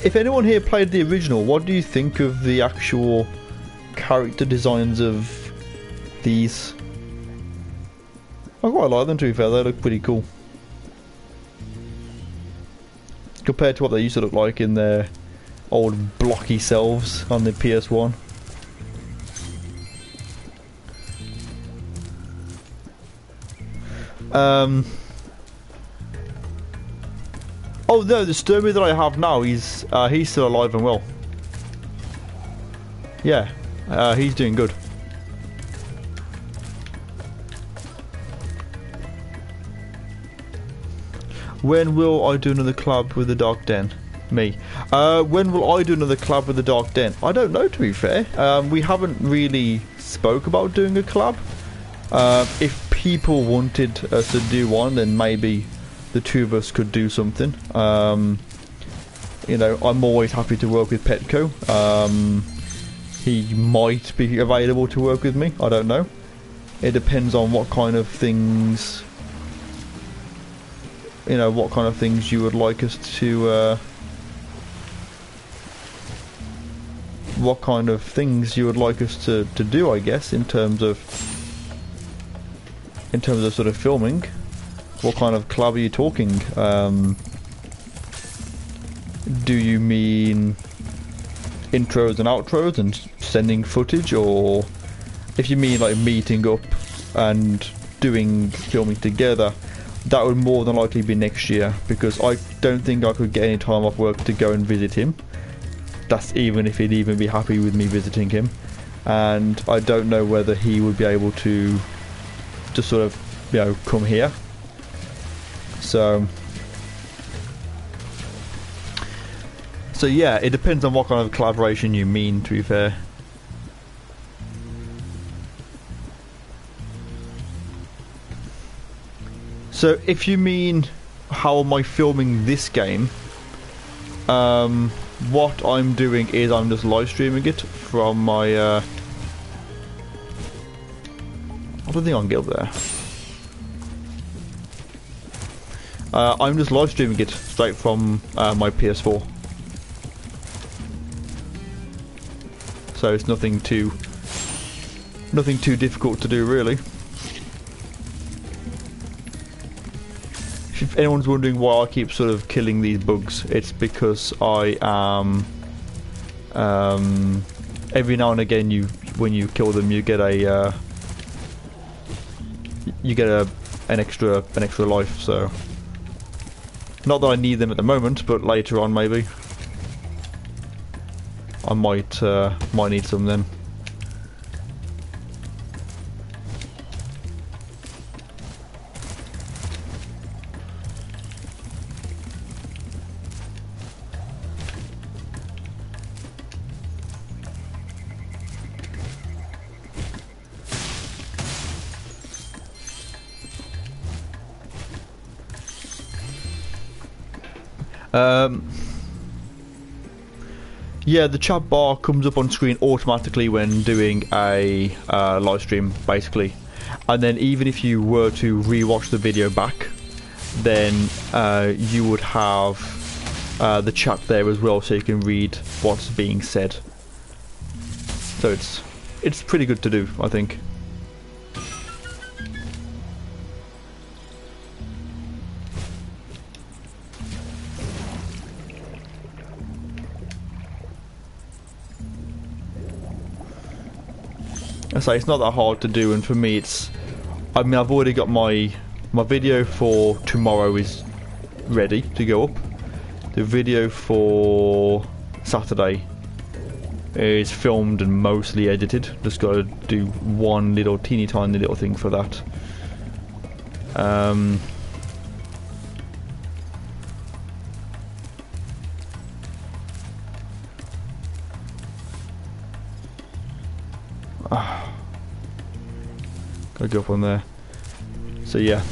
If anyone here played the original, what do you think of the actual character designs of these? I quite like them, to be fair. They look pretty cool compared to what they used to look like in their old blocky selves on the PS1. Oh no, the Sturmy that I have now, he's still alive and well. Yeah, he's doing good. When will I do another collab with the Dark Den? Me. When will I do another collab with the Dark Den? I don't know, to be fair. We haven't really spoke about doing a collab. If people wanted us to do one, then maybe the two of us could do something. You know, I'm always happy to work with Petco. He might be available to work with me. I don't know. It depends on what kind of things, you know, what kind of things you would like us to. What kind of things you would like us to do, I guess, in terms of sort of filming. What kind of collab are you talking? Do you mean intros and outros and sending footage, or if you mean like meeting up and doing filming together, that would more than likely be next year, because I don't think I could get any time off work to go and visit him. That's even if he'd even be happy with me visiting him, and I don't know whether he would be able to sort of, you know, come here. So yeah, it depends on what kind of collaboration you mean, to be fair. So if you mean how am I filming this game, what I'm doing is I'm just live streaming it from my I don't think I can get up there. I'm just live streaming it straight from my PS4, so it's nothing too difficult to do, really. If anyone's wondering why I keep sort of killing these bugs, it's because I am every now and again when you kill them, you get a an extra life. So not that I need them at the moment, but later on maybe I might need some then. Yeah, the chat bar comes up on screen automatically when doing a live stream, basically. And then even if you were to rewatch the video back, then you would have the chat there as well, so you can read what's being said. So it's pretty good to do, I think. I say it's not that hard to do, and for me I mean, I've already got my video for tomorrow is ready to go up. The video for Saturday is filmed and mostly edited. Just got to do one little teeny tiny little thing for that. Gotta go up on there. So yeah.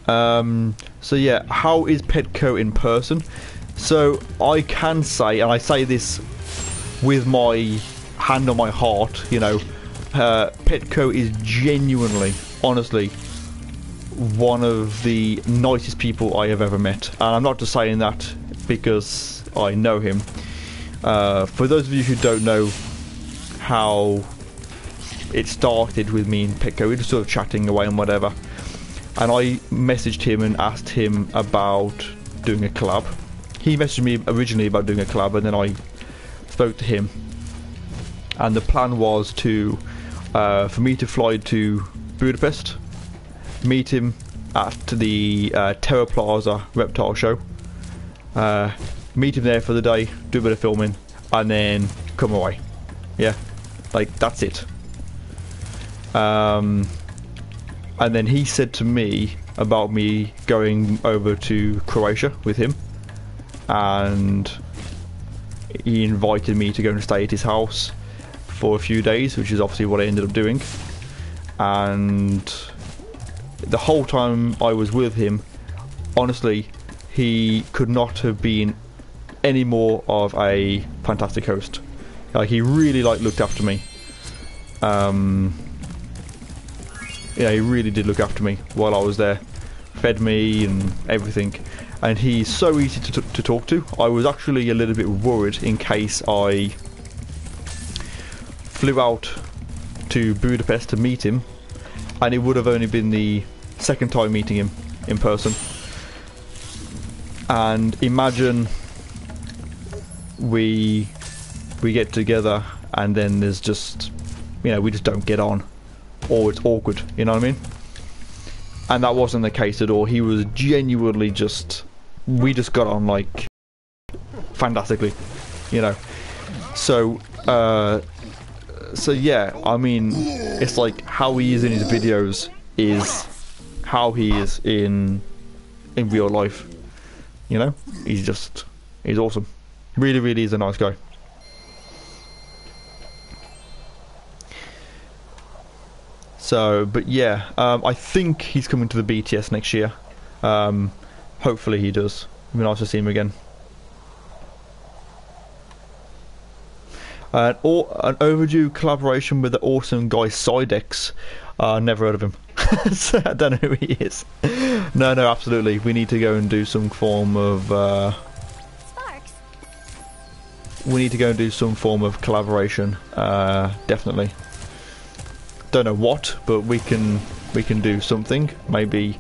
So yeah, how is Petco in person? So I can say, and I say this with my hand on my heart, you know, Petco is genuinely, honestly, one of the nicest people I have ever met. And I'm not just saying that because I know him. For those of you who don't know how it started with me and Petco, we were just sort of chatting away and whatever, and I messaged him and asked him about doing a collab. He messaged me originally about doing a collab, and then I spoke to him, and the plan was to for me to fly to Budapest, meet him at the Terra Plaza reptile show, meet him there for the day, do a bit of filming, and then come away. Yeah, like that's it. And then he said to me about me going over to Croatia with him, and he invited me to go and stay at his house for a few days, which is obviously what I ended up doing. And the whole time I was with him, honestly, he could not have been any more of a fantastic host. Like, he really looked after me. Yeah, he really did look after me while I was there, fed me and everything, and he's so easy to talk to. I was actually a little bit worried in case I flew out to Budapest to meet him, and it would have only been the second time meeting him in person. And imagine we get together and then there's just, you know, we just don't get on, or it's awkward, you know what I mean? And that wasn't the case at all. He was genuinely just, we just got on like fantastically, you know. So so yeah, I mean, it's like how he is in his videos is how he is in real life, you know. He's awesome. Really is a nice guy. So, but yeah, I think he's coming to the BTS next year. Hopefully he does. It'd be nice to see him again. An overdue collaboration with the awesome guy Sidex. Never heard of him. So I don't know who he is. No, absolutely. We need to go and do some form of... Sparks. We need to go and do some form of collaboration. Definitely. Don't know what, but we can do something. Maybe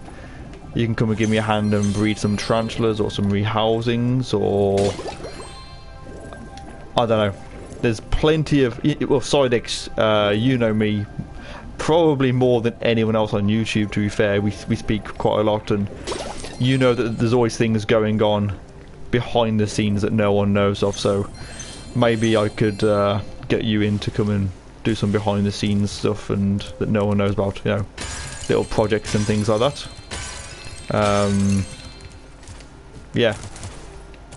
you can come and give me a hand and breed some tarantulas or some rehousings, or I don't know. There's plenty of, well, Sidex, you know me, probably more than anyone else on YouTube, to be fair. We speak quite a lot, and you know that there's always things going on behind the scenes that no one knows of, so maybe I could get you in to come and do some behind the scenes stuff and that no one knows about, you know, little projects and things like that. Yeah.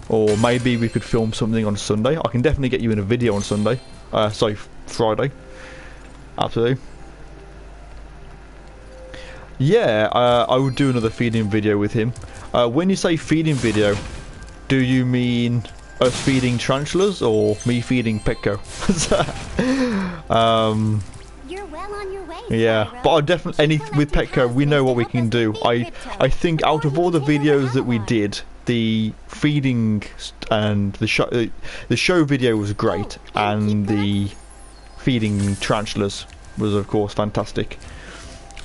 Or maybe we could film something on Sunday. I can definitely get you in a video on Sunday. Sorry, Friday. Absolutely. Yeah, I would do another feeding video with him. When you say feeding video, do you mean us feeding tarantulas or me feeding Petco? You're well on your way. Yeah, Spyro. but I definitely with Petco we know what we can do. I think out of all the videos that we did, the feeding and the show video was great, and the feeding tarantulas was of course fantastic.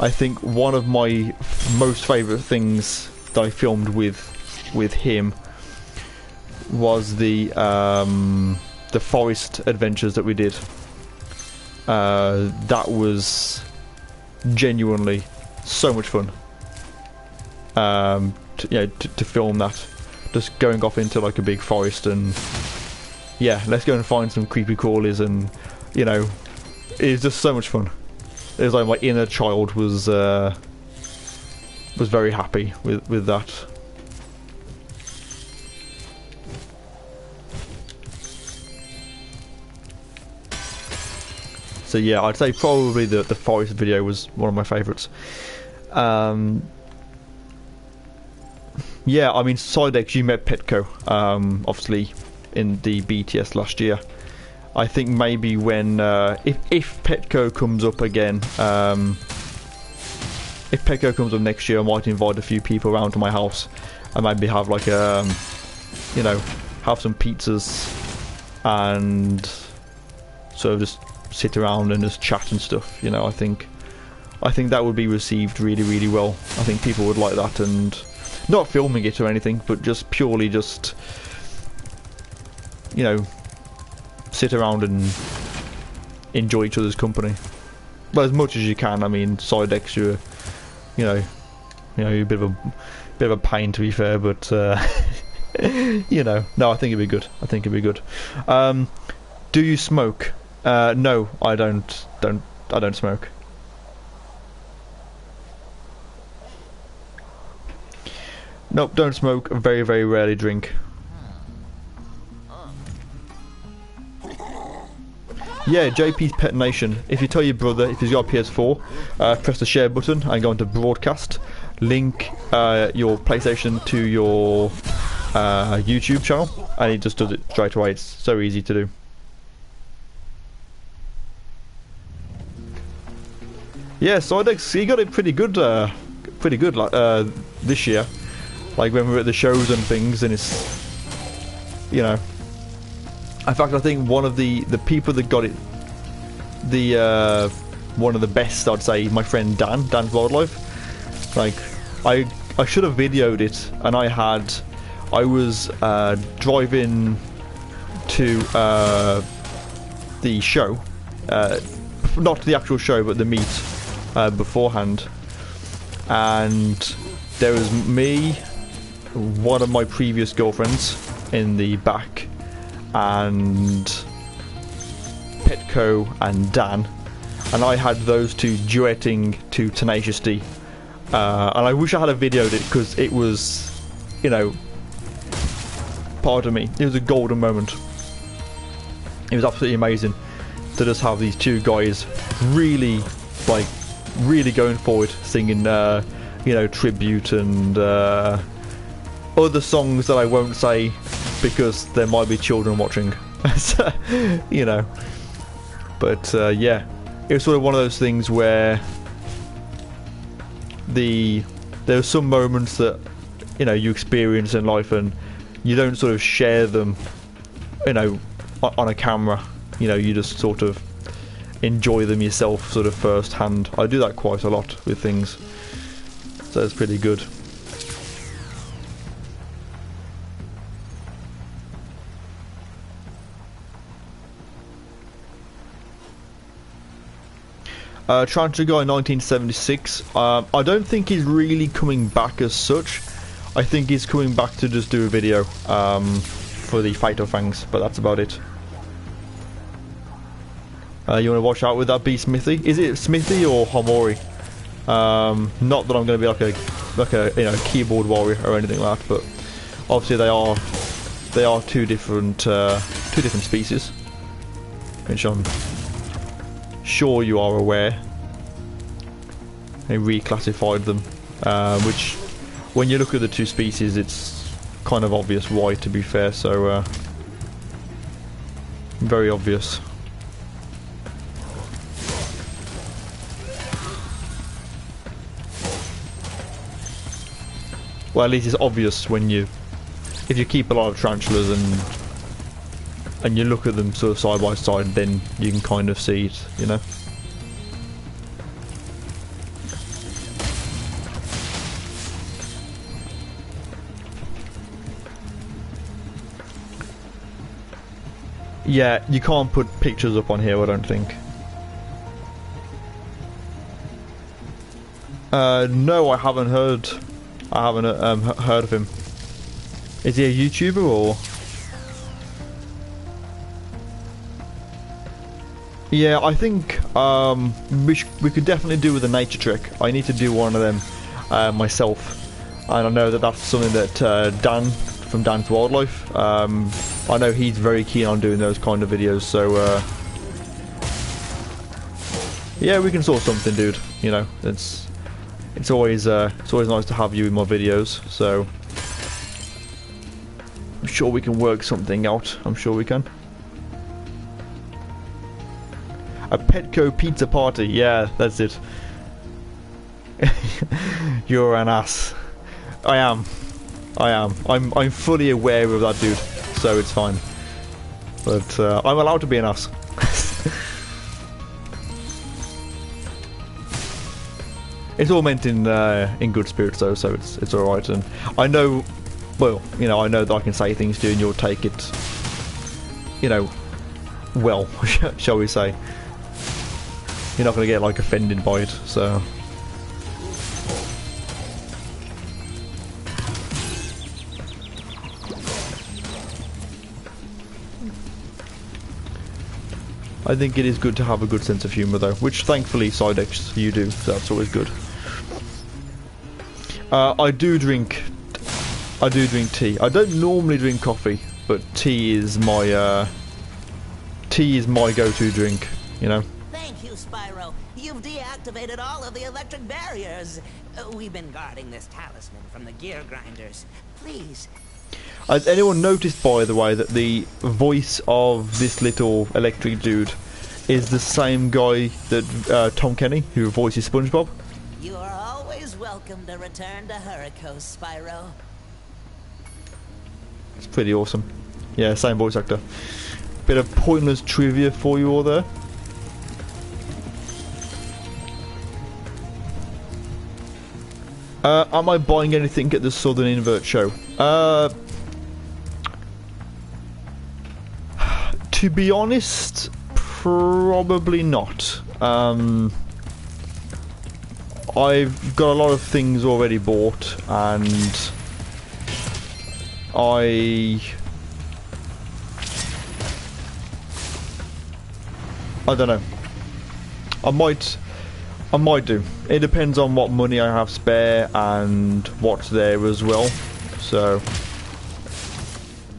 I think one of my most favourite things that I filmed with him was the forest adventures that we did. That was genuinely so much fun. To film that, just going off into like a big forest, and yeah, let's go and find some creepy crawlies, and you know, it's just so much fun. It was like my inner child was very happy with that. So yeah, I'd say probably the forest video was one of my favourites. Yeah, I mean, Sidex, you met Petco, obviously, in the BTS last year. I think maybe when, if Petco comes up again, if Petco comes up next year, I might invite a few people around to my house and maybe have like a, you know, have some pizzas and sort of just sit around and just chat and stuff. You know, I think that would be received really, really well. I think people would like that, and not filming it or anything, but just purely just, you know, sit around and enjoy each other's company. Well, as much as you can. I mean, Sidex, you're a bit of a pain, to be fair, but you know, no, I think it'd be good. I think it'd be good. Do you smoke? No, I don't smoke. Nope, don't smoke. Very, very rarely drink. Yeah, JP's Pet Nation. If you tell your brother, if he's got a PS4, press the share button and go into broadcast. Link your PlayStation to your YouTube channel, and he just does it straight away. It's so easy to do. Yeah, Sidex, he got it pretty good like this year. Like when we were at the shows and things, and it's, you know. In fact, I think one of the people that got it, one of the best, I'd say, my friend Dan's Wildlife. Like, I should have videoed it, and I was driving to the show, not the actual show, but the meet beforehand, and there was me, one of my previous girlfriends in the back, and Petco and Dan, and I had those two duetting to Tenacious D, and I wish I had videoed it, because it was, you know, pardon me, it was a golden moment. It was absolutely amazing to just have these two guys really going forward, singing you know, tribute and other songs that I won't say because there might be children watching. You know, but yeah, it was sort of one of those things where there were some moments that, you know, you experience in life and you don't sort of share them, you know, on a camera. You know, you just sort of enjoy them yourself, sort of first hand. I do that quite a lot with things, so it's pretty good. Tarantula Guy 1976. I don't think he's really coming back as such. I think he's coming back to just do a video for the Fatal Fangs, but that's about it. You want to watch out with that, be Smithy? Is it Smithy or Homori? Not that I'm going to be like a you know, keyboard warrior or anything like that, but obviously they are two different species, which I'm sure you are aware. They reclassified them, which when you look at the two species, it's kind of obvious why, to be fair. So very obvious. Well, at least it's obvious when if you keep a lot of tarantulas and you look at them sort of side by side, then you can kind of see it, you know. Yeah, you can't put pictures up on here, I don't think. No, I haven't heard. I haven't heard of him. Is he a YouTuber or? Yeah, I think we could definitely do with a nature trick. I need to do one of them myself, and I know that that's something that Dan from Dan's Wildlife. I know he's very keen on doing those kind of videos. So yeah, we can sort something, dude. You know, it's always nice to have you in my videos. So I'm sure we can work something out. I'm sure we can. A Petco pizza party. Yeah, that's it. You're an ass. I am. I'm fully aware of that, dude. So it's fine. But I'm allowed to be an ass. It's all meant in good spirits though, so it's all right. And I know, well, you know, I know that I can say things to you and you'll take it, you know, well, shall we say. You're not going to get like offended by it, so. I think it is good to have a good sense of humour though, which thankfully Sidex you do, so that's always good. I do drink tea. I don't normally drink coffee, but tea is my go-to drink, you know. Thank you, Spyro. You've deactivated all of the electric barriers. We've been guarding this talisman from the gear grinders. Please. Has anyone noticed, by the way, that the voice of this little electric dude is the same guy that Tom Kenny, who voices SpongeBob? You are always welcome to return to Hurricane, Spyro. It's pretty awesome. Yeah, same voice actor. Bit of pointless trivia for you all there. Am I buying anything at the Southern Invert show? To be honest, probably not. I've got a lot of things already bought, and I don't know. I might do. It depends on what money I have spare and what's there as well. So,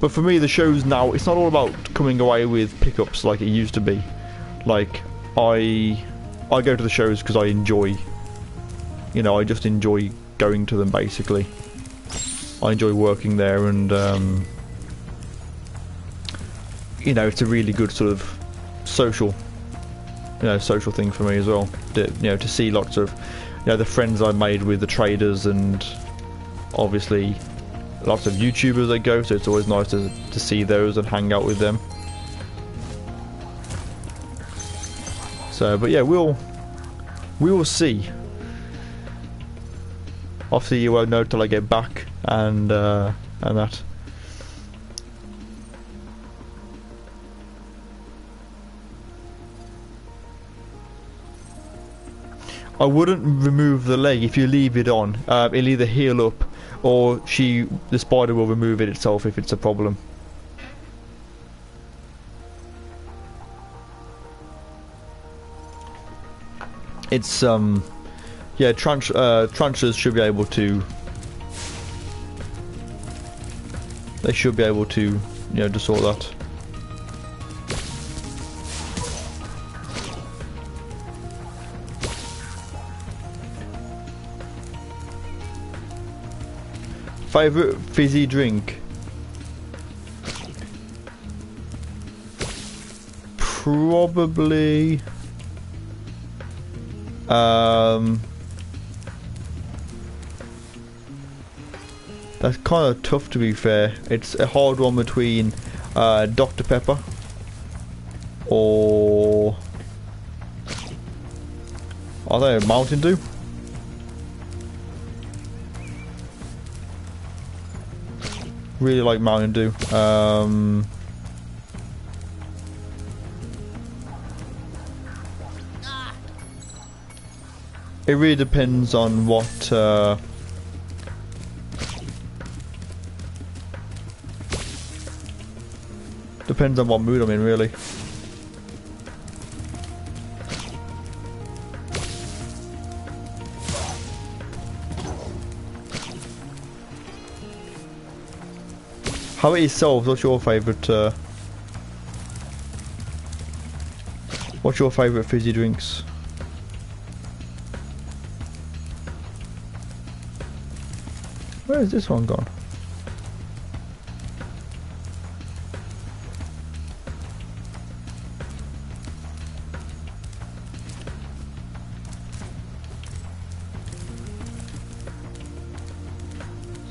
but for me, the shows now, it's not all about coming away with pickups like it used to be. Like, I go to the shows because I enjoy, you know, I just enjoy going to them basically. I enjoy working there, and you know, it's a really good sort of social thing for me as well. You know, to see lots of, you know, the friends I made with the traders, and obviously lots of YouTubers that go, so it's always nice to see those and hang out with them. So, but yeah, we will see. Obviously, you won't know till I get back and that. I wouldn't remove the leg. If you leave it on, it'll either heal up, or the spider will remove it itself if it's a problem. It's yeah, tarantulas should be able to. They should be able to, you know, to sort that. Favorite fizzy drink? Probably that's kind of tough, to be fair. It's a hard one between Dr. Pepper or are they Mountain Dew? Really like Mountain Dew. It really depends on what depends on what mood I'm in, really. How about yourselves? What's your favourite fizzy drinks? Where is this one gone?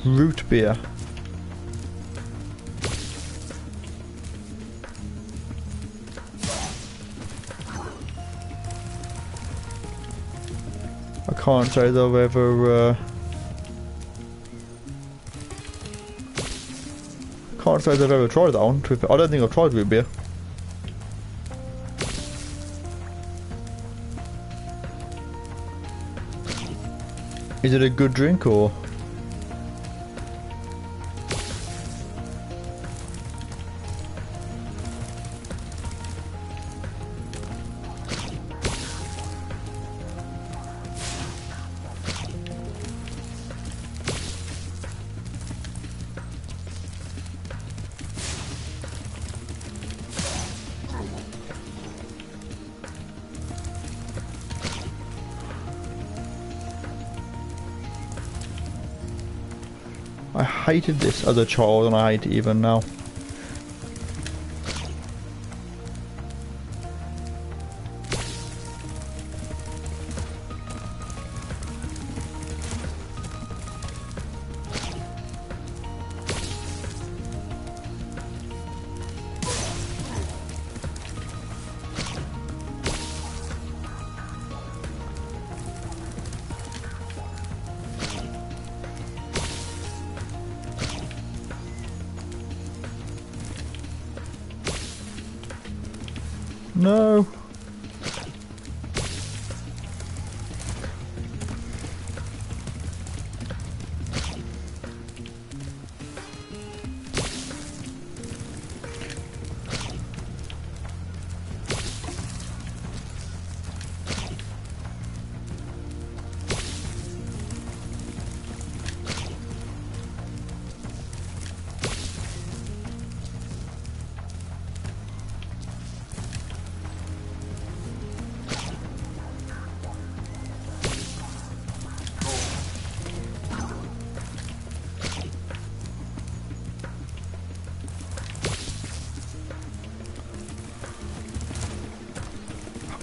Root beer. I can't say that I've ever can't say that I've ever tried that one. I don't think I've tried root beer. Is it a good drink or? I hated this as a child and I hate it even now. No.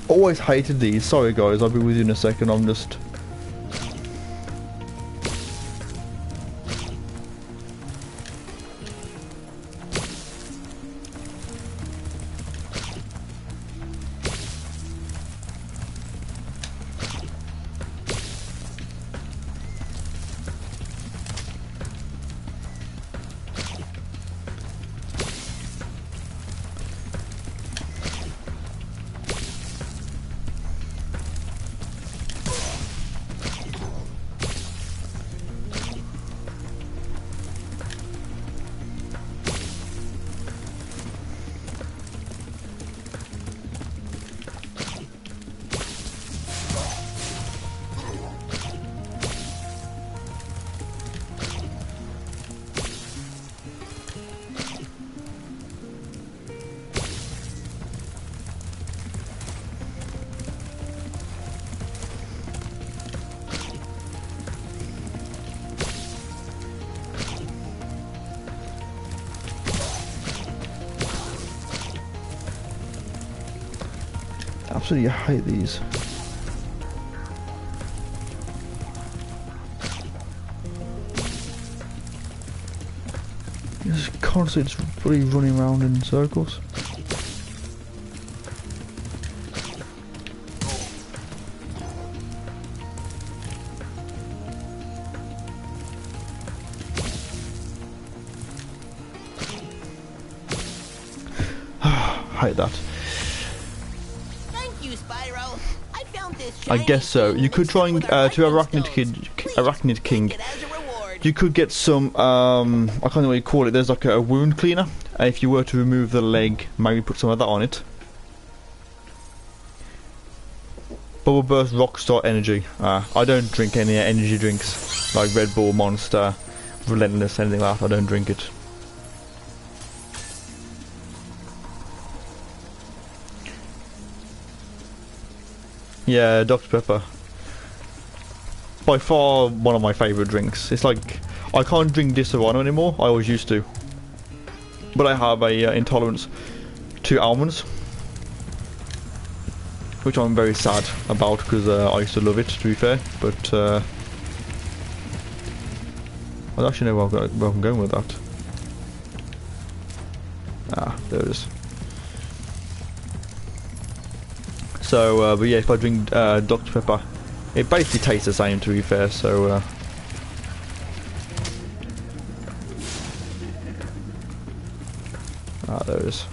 Always hated these. Sorry guys, I'll be with you in a second. I'm just... absolutely hate these. Just constantly just really running around in circles. Hate that. Thank you, Spyro. I found this I guess so. You could try and to Arachnid King. You could get some. I can't know what you call it. There's like a wound cleaner. If you were to remove the leg, maybe put some of that on it. Bubble Burst Rockstar Energy. I don't drink any energy drinks like Red Bull, Monster, Relentless, anything like that. I don't drink it. Yeah, Dr. Pepper. By far one of my favourite drinks. It's like, I can't drink Disaronno anymore, I always used to. But I have a intolerance to almonds. Which I'm very sad about because I used to love it, to be fair. But I don't actually know where I'm going with that. There it is. So, but yeah, if I drink Dr. Pepper, it basically tastes the same, to be fair, so... there it is.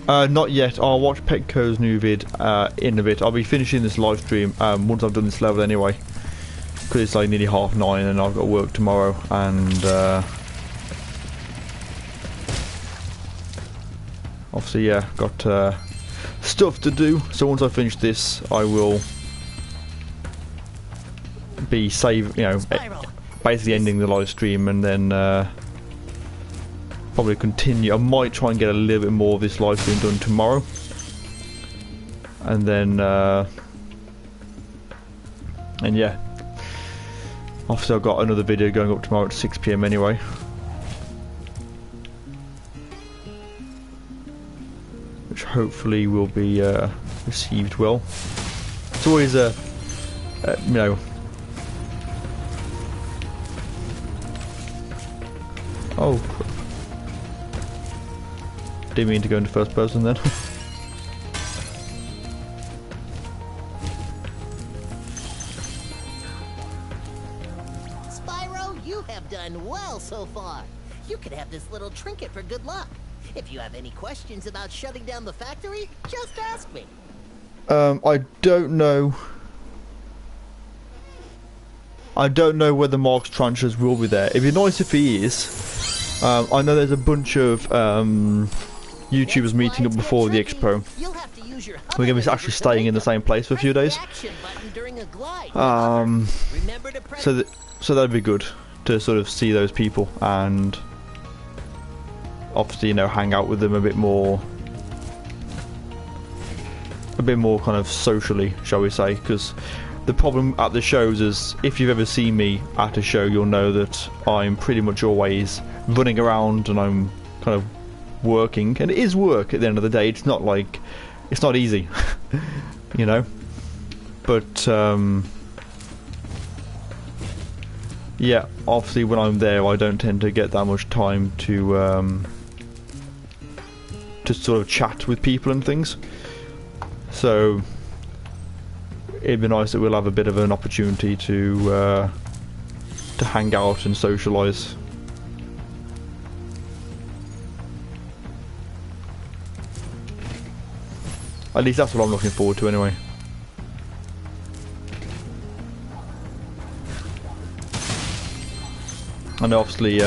Not yet. I'll watch Petco's new vid in a bit. I'll be finishing this live stream once I've done this level anyway, because it's like nearly 9:30 and I've got work tomorrow, and obviously yeah, got stuff to do. So once I finish this, I will be basically ending the live stream, and then probably continue. I might try and get a little bit more of this live stream done tomorrow, and then and yeah, obviously I've got another video going up tomorrow at 6 PM anyway, which hopefully will be received well. It's always you know, oh, didn't mean to go into first person then. Spyro, you have done well so far. You could have this little trinket for good luck. If you have any questions about shutting down the factory, just ask me. I don't know. I don't know whether Mark's Tarantulas will be there. It'd be nice if he is. I know there's a bunch of YouTubers meeting up before the expo. We're going to be actually staying in the same place for a few days. So that'd be good to sort of see those people and obviously, you know, hang out with them a bit more kind of socially, shall we say, because the problem at the shows is, if you've ever seen me at a show, you'll know that I'm pretty much always running around and I'm kind of working, and it is work at the end of the day. It's not like, it's not easy, you know, but yeah, obviously when I'm there I don't tend to get that much time to sort of chat with people and things, so it'd be nice that we'll have a bit of an opportunity to hang out and socialise. At least that's what I'm looking forward to anyway. And obviously,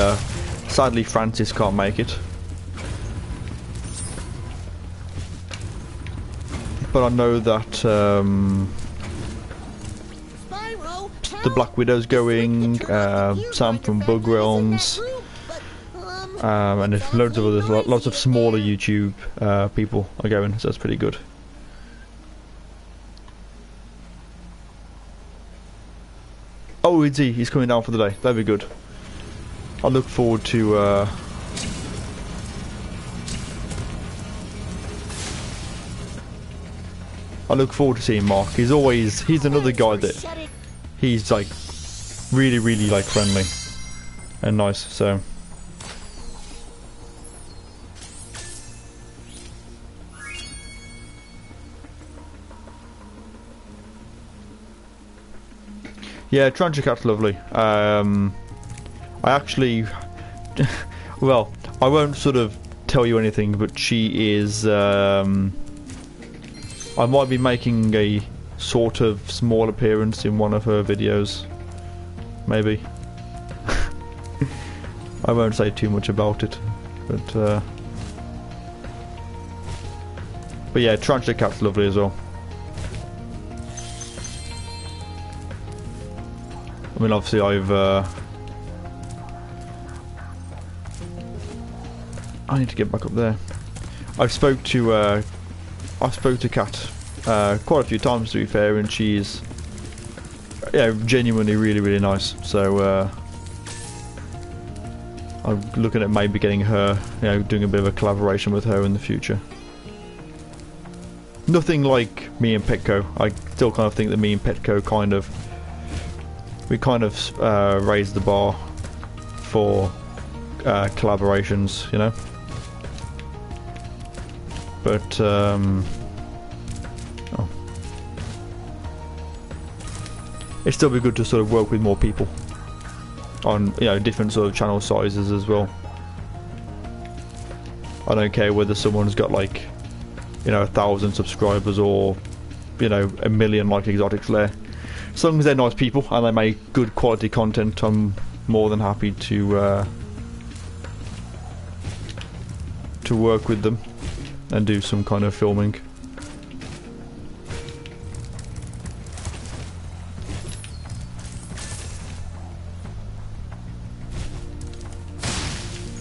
sadly Francis can't make it. But I know that the Black Widow's going, Sam from Bug Realms, and there's loads of others, lots of smaller YouTube people are going, so that's pretty good. Oh, is he? He's coming down for the day. That'd be good. I look forward to seeing Mark. He's another guy that he's like really like friendly and nice, so yeah, TarantulaCat's lovely. I actually well, I won't sort of tell you anything, but she is I might be making a sort of small appearance in one of her videos. Maybe. I won't say too much about it. But yeah, TarantulaCat's lovely as well. I mean, obviously I need to get back up there. I spoke to Kat quite a few times, to be fair, and she's genuinely really nice. So I'm looking at maybe getting her, doing a bit of a collaboration with her in the future. Nothing like me and Petco. I still kind of think that me and Petco raised the bar for collaborations, But it'd still be good to sort of work with more people on different sort of channel sizes as well. I don't care whether someone's got like 1,000 subscribers or 1,000,000 like Exotics Lair. As long as they're nice people and they make good quality content, I'm more than happy to work with them and do some kind of filming.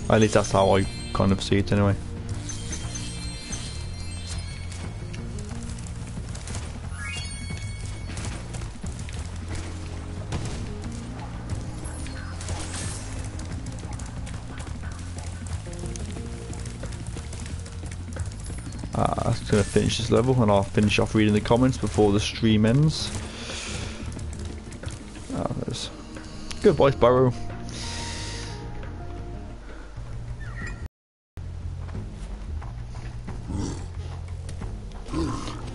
At least that's how I kind of see it anyway. I'm just going to finish this level and I'll finish off reading the comments before the stream ends. Goodbye, Spyro.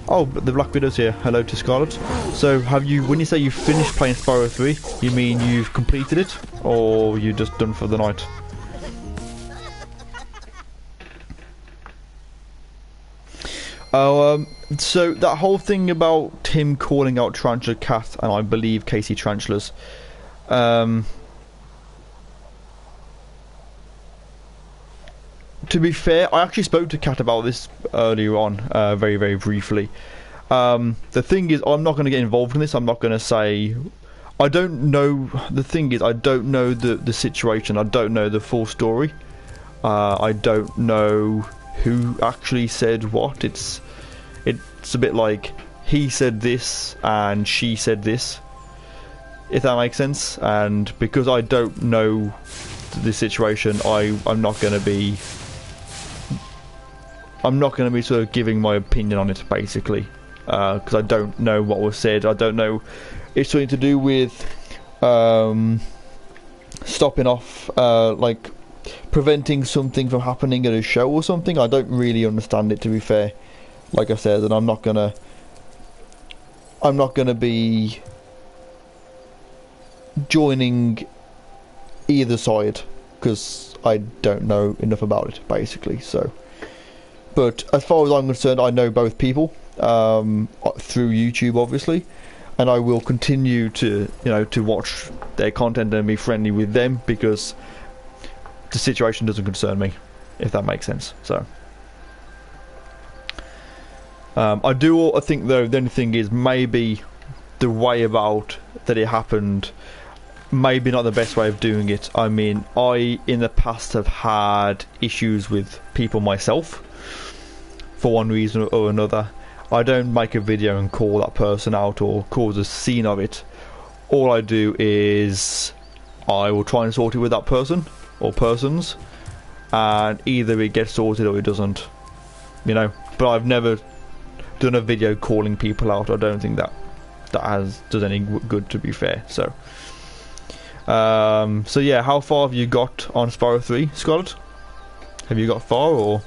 Oh, but the Black Widow's here. Hello to Scarlet. So, when you say you finished playing Spyro 3, you mean you've completed it, or you just done for the night? So that whole thing about him calling out TarantulaCat and I believe Casey Tarantulas, to be fair, I actually spoke to Kat about this earlier on, very briefly. The thing is, I'm not going to get involved in this. I'm not going to say... I don't know... The thing is, I don't know the situation. I don't know the full story. I don't know who actually said what. It's a bit like he said this and she said this, if that makes sense. And because I don't know the situation, I'm not going to be sort of giving my opinion on it, basically, because I don't know what was said. I don't know. It's something to do with stopping off, like preventing something from happening at a show or something. I don't really understand it, to be fair. Like I said, and I'm not gonna be joining either side because I don't know enough about it, basically. So, but as far as I'm concerned, I know both people through YouTube, obviously, and I will continue to to watch their content and be friendly with them because the situation doesn't concern me, if that makes sense. So. I think though the only thing is maybe the way about that it happened, maybe not the best way of doing it. I mean, I in the past have had issues with people myself for one reason or another. I don't make a video and call that person out or cause a scene of it. all I do is I will try and sort it with that person or persons, and either it gets sorted or it doesn't, you know. But I've never done a video calling people out. I don't think that does any good, to be fair. So so yeah, how far have you got on Spyro 3, Scarlet? Have you got far, or?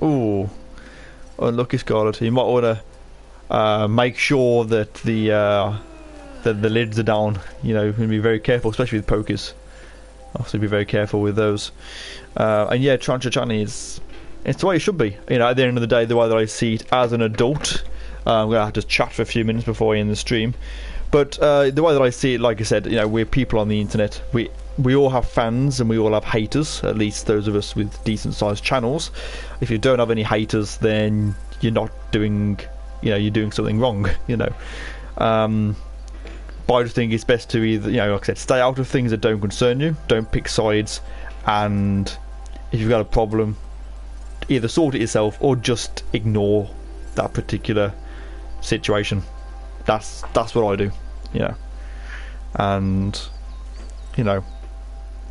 Ooh, unlucky, Scarlet. You might want to make sure that the lids are down. You know, and be very careful, especially with pokers. Also, be very careful with those. And yeah, TarantulaDan it's the way it should be. You know, at the end of the day, the way that I see it as an adult. I'm gonna have to chat for a few minutes before I end the stream. But the way that I see it, like I said, you know, we're people on the internet. We all have fans and we all have haters, at least those of us with decent sized channels. If you don't have any haters, then you're not doing, you know, you're doing something wrong, you know. But I just think it's best to either, you know, like I said, stay out of things that don't concern you, don't pick sides, and if you've got a problem, either sort it yourself or just ignore that particular situation. That's what I do, you know. And, you know,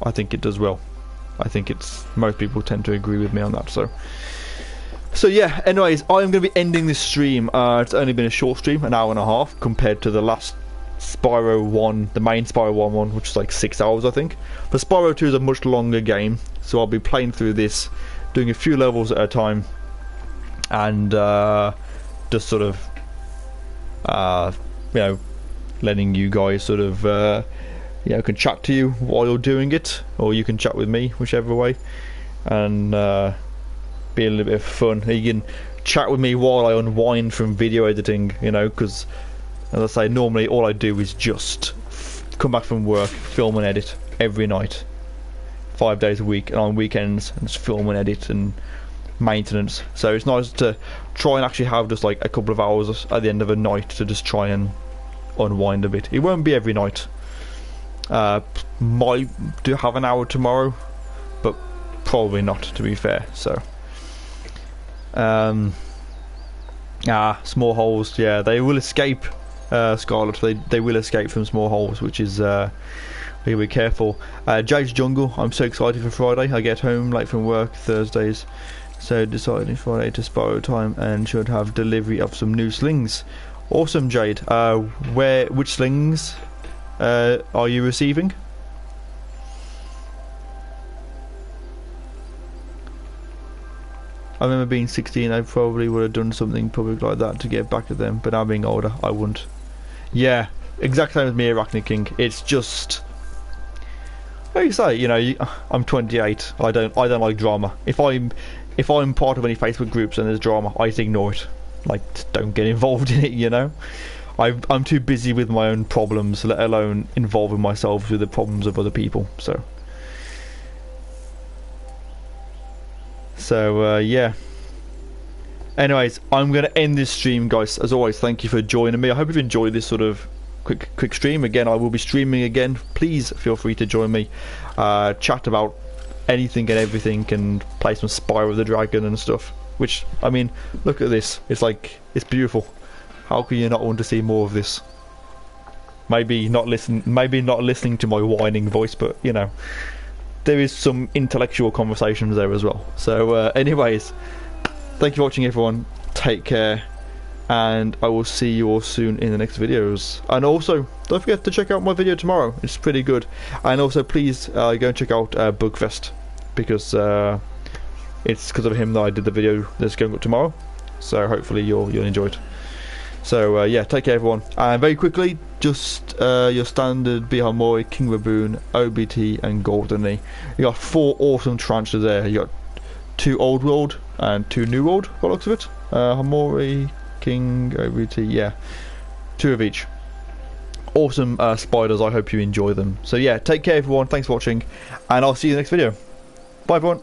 I think it does well. I think most people tend to agree with me on that. So yeah, anyways, I'm going to be ending this stream. It's only been a short stream, an hour and a half, compared to the last Spyro 1, the main Spyro 1, which is like 6 hours, I think. But Spyro 2 is a much longer game, so I'll be playing through this, doing a few levels at a time, and just sort of, you know, letting you guys sort of, you know, can chat to you while you're doing it, or you can chat with me, whichever way, and be a little bit of fun. You can chat with me while I unwind from video editing, you know, because, as I say, normally all I do is just come back from work, film and edit every night, 5 days a week, and on weekends, and just film and edit and maintenance. So it's nice to try and actually have just like a couple of hours at the end of a night to just try and unwind a bit. It won't be every night. Might do have an hour tomorrow, but probably not, to be fair. So small holes, yeah, they will escape, Scarlet. They will escape from small holes, which is you gotta be careful. Jade's Jungle, I'm so excited for Friday. I get home late from work Thursdays, so decided Friday to Spyro time and should have delivery of some new slings. Awesome, Jade. Which slings are you receiving? I remember being 16, I probably would have done something public like that to get back at them, but now being older, I wouldn't. Yeah, exact same as me, Arachne King. It's just, like you say, you know, I'm 28. I don't like drama. If I'm part of any Facebook groups and there's drama, I just ignore it. Like, just don't get involved in it, you know. I'm too busy with my own problems, let alone involving myself with the problems of other people. So yeah. Anyways, I'm going to end this stream, guys. As always, thank you for joining me. I hope you've enjoyed this sort of quick stream. Again, I will be streaming again. Please feel free to join me. Chat about anything and everything, and play some Spyro the Dragon and stuff. Which, I mean, look at this. It's like, it's beautiful. How can you not want to see more of this? Maybe not listening to my whining voice, but you know, there is some intellectual conversations there as well. So anyways, thank you for watching, everyone. Take care, and I will see you all soon in the next videos. And also, don't forget to check out my video tomorrow. It's pretty good. And also, please go and check out Bugfest, because it's because of him that I did the video that's going up tomorrow. So hopefully you'll enjoy it. So yeah, take care, everyone. And very quickly, just your standard Bihamori, King Baboon, OBT, and Goldeny. You got 4 awesome tarantulas there. You got 2 Old World and 2 New World, by the looks of it. Hamori, King, OBT, yeah, 2 of each. Awesome spiders. I hope you enjoy them. So yeah, take care, everyone. Thanks for watching, and I'll see you in the next video. Bye, everyone.